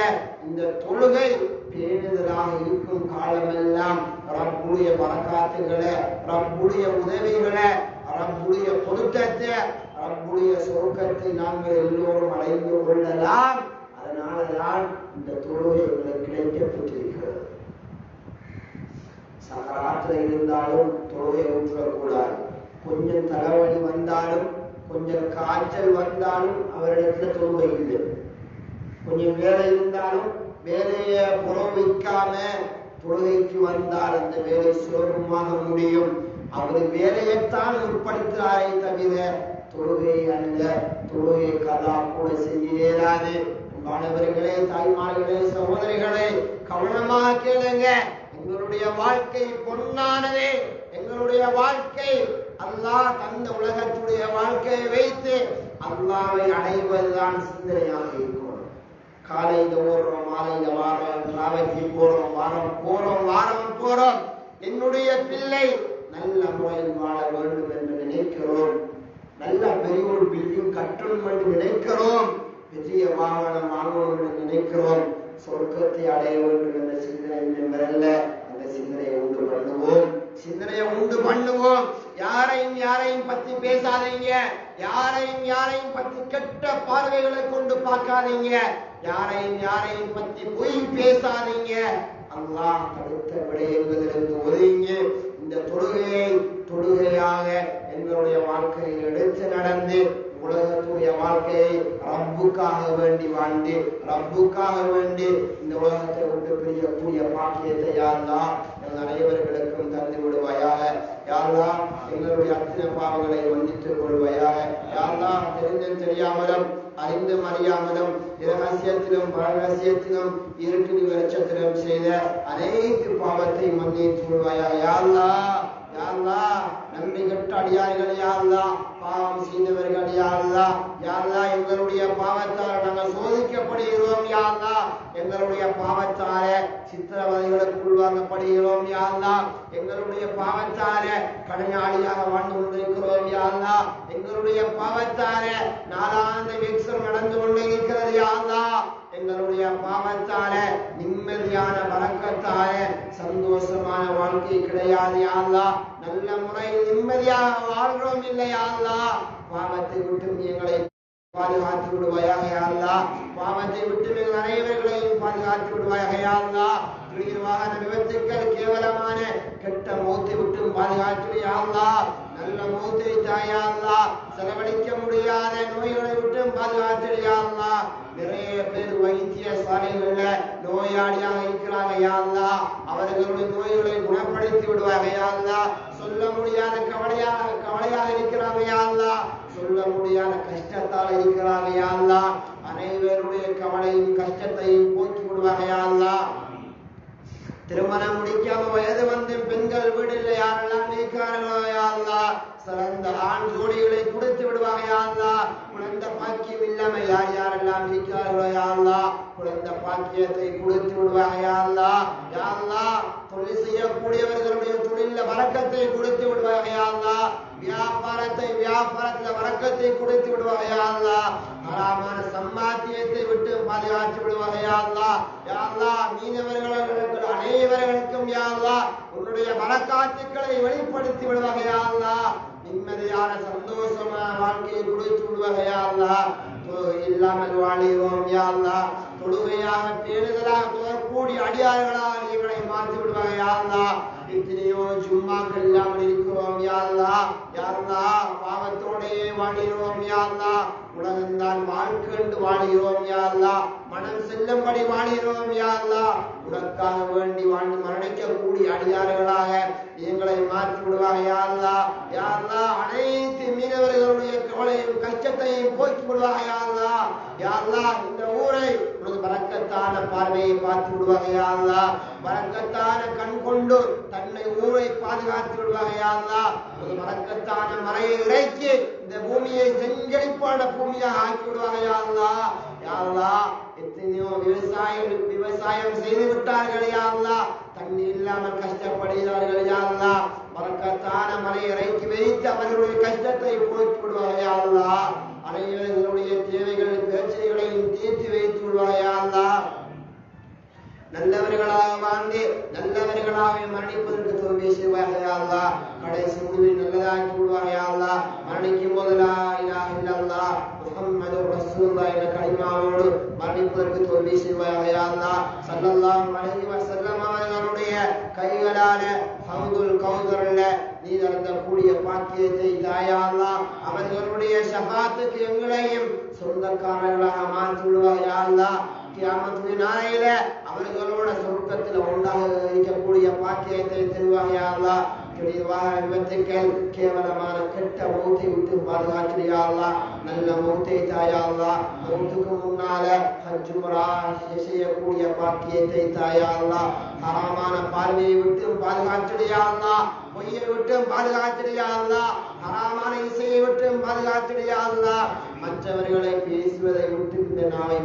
இந்த தொழுகை பேணுதலாக இருக்கும் காலமெல்லாம் ரப்புடைய பரக்காத்துகளை, ரப்புடைய உதவிகளை, ரப்புடைய பொருத்தத்தை, ரப்புடைய சொர்க்கத்தை நாங்கள் எல்லோரும் அடைந்து கொள்ளலாம். அதனாலதான் இந்த தொழுகை எங்களுக்கு கிடைக்கப்பட்டிருக்கிறது. சகராத்துல இருந்தாலும் தொழுகை ஊற்றக்கூடாது. கொஞ்சம் தலைவலி வந்தாலும், கொஞ்சம் காய்ச்சல் வந்தாலும் அவரிடத்துல தொழுகை இல்லை. கொஞ்சம் வேலை இருந்தாலும் வேலையை புறவைக்காம தொழுகைக்கு வந்தால் அந்த வேலை சுலபமாக முடியும். அவர் வேலையைத்தான் உட்படுத்துகிறாரே தவிர தொழுகை அல்ல. தொழுகை கதா கூட செய்ய இயலாது. மாணவர்களே, தாய்மார்களே, சகோதரிகளே, கவனமாக கேளுங்க. எங்களுடைய வாழ்க்கை பொன்னானது. எங்களுடைய வாழ்க்கை அல்லாஹ் தந்த உலகத்துடைய வாழ்க்கையை வைத்து அல்லாஹ்வை அடைவதுதான் சிந்தனையாக இருக்கும். காலையில ஓடுறோம், மாலையில வாரம், டிராவலுக்கு போறோம், வாரம் போறோம். என்னுடைய பிள்ளை நல்ல முறையில் வாழ வேண்டும் என்று நினைக்கிறோம். நல்ல பெரிய ஒரு பில்டிங் கட்டணும் என்று நினைக்கிறோம், பெரிய வாகனம் வாங்கணும் என்று நினைக்கிறோம், சொர்க்கத்தை அடைய வேண்டும் என்ற சிந்தனை வரல. அந்த சிந்தனையை உண்டு பண்ணுவோம். யாரையும் பத்தி பேசாதீங்க, யாரையும் பத்தி கெட்ட பார்வைகளை கொண்டு பார்க்காதீங்க, யாரையும் பத்தி பொய் பேசாதீங்க. அல்லாஹ் தடுத்த விடயங்களிலிருந்து ஒதுங்க. இந்த தொழுகையாக எங்களுடைய வாழ்க்கையில் எடுத்து நடந்து உலகத்துடைய வாழ்க்கையை ரப்புக்காக வேண்டி வாழ்ந்து ரப்புக்காக வேண்டி இந்த உலகத்தை விட்டு பிரியக்கூடிய பாக்கியத்தை யாரெல்லாம் எங்கள் அனைவர்களுக்கும் தந்து விடுவாயாக. யாரெல்லாம் எங்களுடைய அத்தனை பாவங்களை மன்னித்துக் கொள்வாயாக. யாரெல்லாம் தெரிந்தும் தெரியாமலும் அறிந்தும் அறியாமலும் இரகசியத்திலும் பரகசியத்திலும் இருட்டு வெளிச்சத்திலும் செய்த அனைத்து பாவத்தை மன்னித்து கொள்வாயாக. யாரெல்லாம் நன்றி கெட்ட அடியார்கள், யாரெல்லாம் பாவம் செய்தவர்கள், யாரெல்லாம் எங்களுடைய பாவத்தால் நாங்கள் சோதிக்கப்படுகிறோம், யாரெல்லாம் எங்களுடைய பாவத்தால சித்திரவதைகளுக்கு உள்வாங்கப்படுகிறோம், யாரெல்லாம் எங்களுடைய பாவத்தால கடனாளியாக வாழ்ந்து கொண்டிருக்கிறோம், யாரெல்லாம் எங்களுடைய பாவத்தால நாளாந்த விக்சம் நடந்து கொண்டிருக்கிறது, யாரெல்லாம் எங்களுடைய பாவத்தால நிம்மதியான வழக்கத்தால சந்தோஷமான வாழ்க்கை கிடையாது, யாரெல்லாம் நல்ல முறையில் நிம்மதியாக வாழ்கிறோம் இல்லையா? பாவத்தை விட்டு எங்களை பாதுகாத்து விடுவாயாக. பாவத்தை விட்டு எங்கள் அனைவர்களையும் பாதுகாத்து விடுவாயாக. வாகன விபத்துக்கள் கேவலமான கெட்ட மௌத்தை விட்டும் பாதுகாத்துவியா. நல்ல மௌத்தை தாயா. செலவழிக்க முடியாத நோய்களை விட்டும் பாதுகாத்துவியா. நிறைய பேர் வைத்திய சாலைகள்ல நோயாளியாக இருக்கிறாங்க, அவர்களுடைய நோய்களை குணப்படுத்தி விடுவாங்க. சொல்ல முடியாத கவலையாக இருக்கிறாங்க, சொல்ல முடியாத கஷ்டத்தால் இருக்கிறாங்க, அனைவருடைய கவலையும் கஷ்டத்தையும் போக்கி விடுவாங்க. திருமணம் முடிக்காம வயது வந்து பெண்கள் வீடில் யாரெல்லாம் இருக்கிறார்களோ சிறந்த ஆண் ஜோடிகளை கொடுத்து விடுவாங்க. குழந்தை பாக்கியம் இல்லாம யாரெல்லாம் இருக்கிறார்களோ குழந்தை பாக்கியத்தை கொடுத்து விடுவாங்க. தொழில் செய்யக்கூடியவர்களுடைய தொழில வரக்கத்தை கொடுத்து விடுவாங்க. வியாபாரத்துல வரக்கத்தை கொடுத்து விடுவாங்க. ஹராமான சம்பாத்தியத்தை விட்டு பாதுகாத்து விடுவாங்க. மீனவர்கள் அனைவர்களுக்கும் உன்னுடைய வரக்காத்துக்களை வெளிப்படுத்தி விடுவாங்க. நிம்மதியான சந்தோஷமான வாழ்க்கையை கொடுத்து விடுவாங்க. இல்லாமல் வாழிவோம், தொழுகையாக பேணுதலாக தொழக்கூடிய அடியார்களாக எங்களை மாற்றி விடுவாங்க. எத்தனையோ ஜும்மாக்கள் இல்லாமல் இருக்கிறோம், பாவத்தோடையே வாழுகிறோம், உலகந்தான் வாழ்க்கை வாழுகிறோம், மனம் செல்லும்படி வாழுகிறோம், உனக்காக வேண்டி வாழ்ந்து மரணிக்கக்கூடிய அடியார்களாக எங்களை மாற்றி விடுவாங்க. அனைத்து மீனவர்களுடைய கவலையும் கஷ்டத்தையும் போக்கி விடுவாங்க. இந்த ஊரை பறக்கத்தான பார்வையை பார்த்து விடுவாங்க. பறக்கத்தான கண் கொண்டு தன்னை ஊரை பாதுகாத்து விடுவாங்க. பறக்கத்தான மலையை இறக்கி இந்த பூமியை செஞ்செழிப்பான பூமியாக ஆக்கி விடுவாங்க. எத்தனையோ விவசாயம் செய்து விட்டார்கள், தண்ணி இல்லாமல் கஷ்டப்படுகிறார்கள். பறக்கத்தான மலையை இறக்கி வைத்து அவர்களுடைய கஷ்டத்தை போக்கி விடுவாங்க. அனைவர்களுடைய தேவைகள் பிரச்சனைகளையும் தீர்த்து வைத்து விடுவாங்க. நல்லவர்களாக வாழ்ந்து நல்லவர்களாக மரணிப்பதற்கு தோல்வி செய்வாங்க. கடைசி முடிவில் நல்லதாக்கி விடுவாங்க. மரணிக்கும் போது லா இலாஹ இல்லல்லாஹ் முஹம்மது ரசூலுல்லாஹ் என்ற கலிமாவோடு மரணிப்பதற்கு தோல்வி செய்வாங்க. ஸல்லல்லாஹு அலைஹி வஸல்லம் அவர்களுடைய கைகளான ஹவுதுல் கௌதர்ல நீ நடத்தக்கூடிய பாக்கியத்தை தாயா அல்லாஹ் அவர்களுடைய ஷஃபாத்துக்கு எங்களையும் சொந்தக்காரர்களாக மாற்றி விடுவாங்க. கியாமத்து நாளையில அவர்களோட சொர்க்கத்தில் ஒன்றாக இருக்கக்கூடிய பாக்கியத்தை தருவாங்க. விபத்துக்கள் கேவலமான கெட்ட மௌத்தை விட்டு பாதுகாக்கிறியா. நல்ல மௌத்தை தாயா. மௌத்துக்கு முன்னால ஹஜ் உம்ரா செய்யக்கூடிய பாக்கியத்தை தாயா. ஹராமான பார்வையை விட்டு பாதுகாக்கிறியா. பொய்யை விட்டு பாதுகாக்கிறியா. ஹராமான இசையை விட்டு பாதுகாக்கிறியா. மற்றவர்களை பேசுவதை விட்டு இந்த நாளை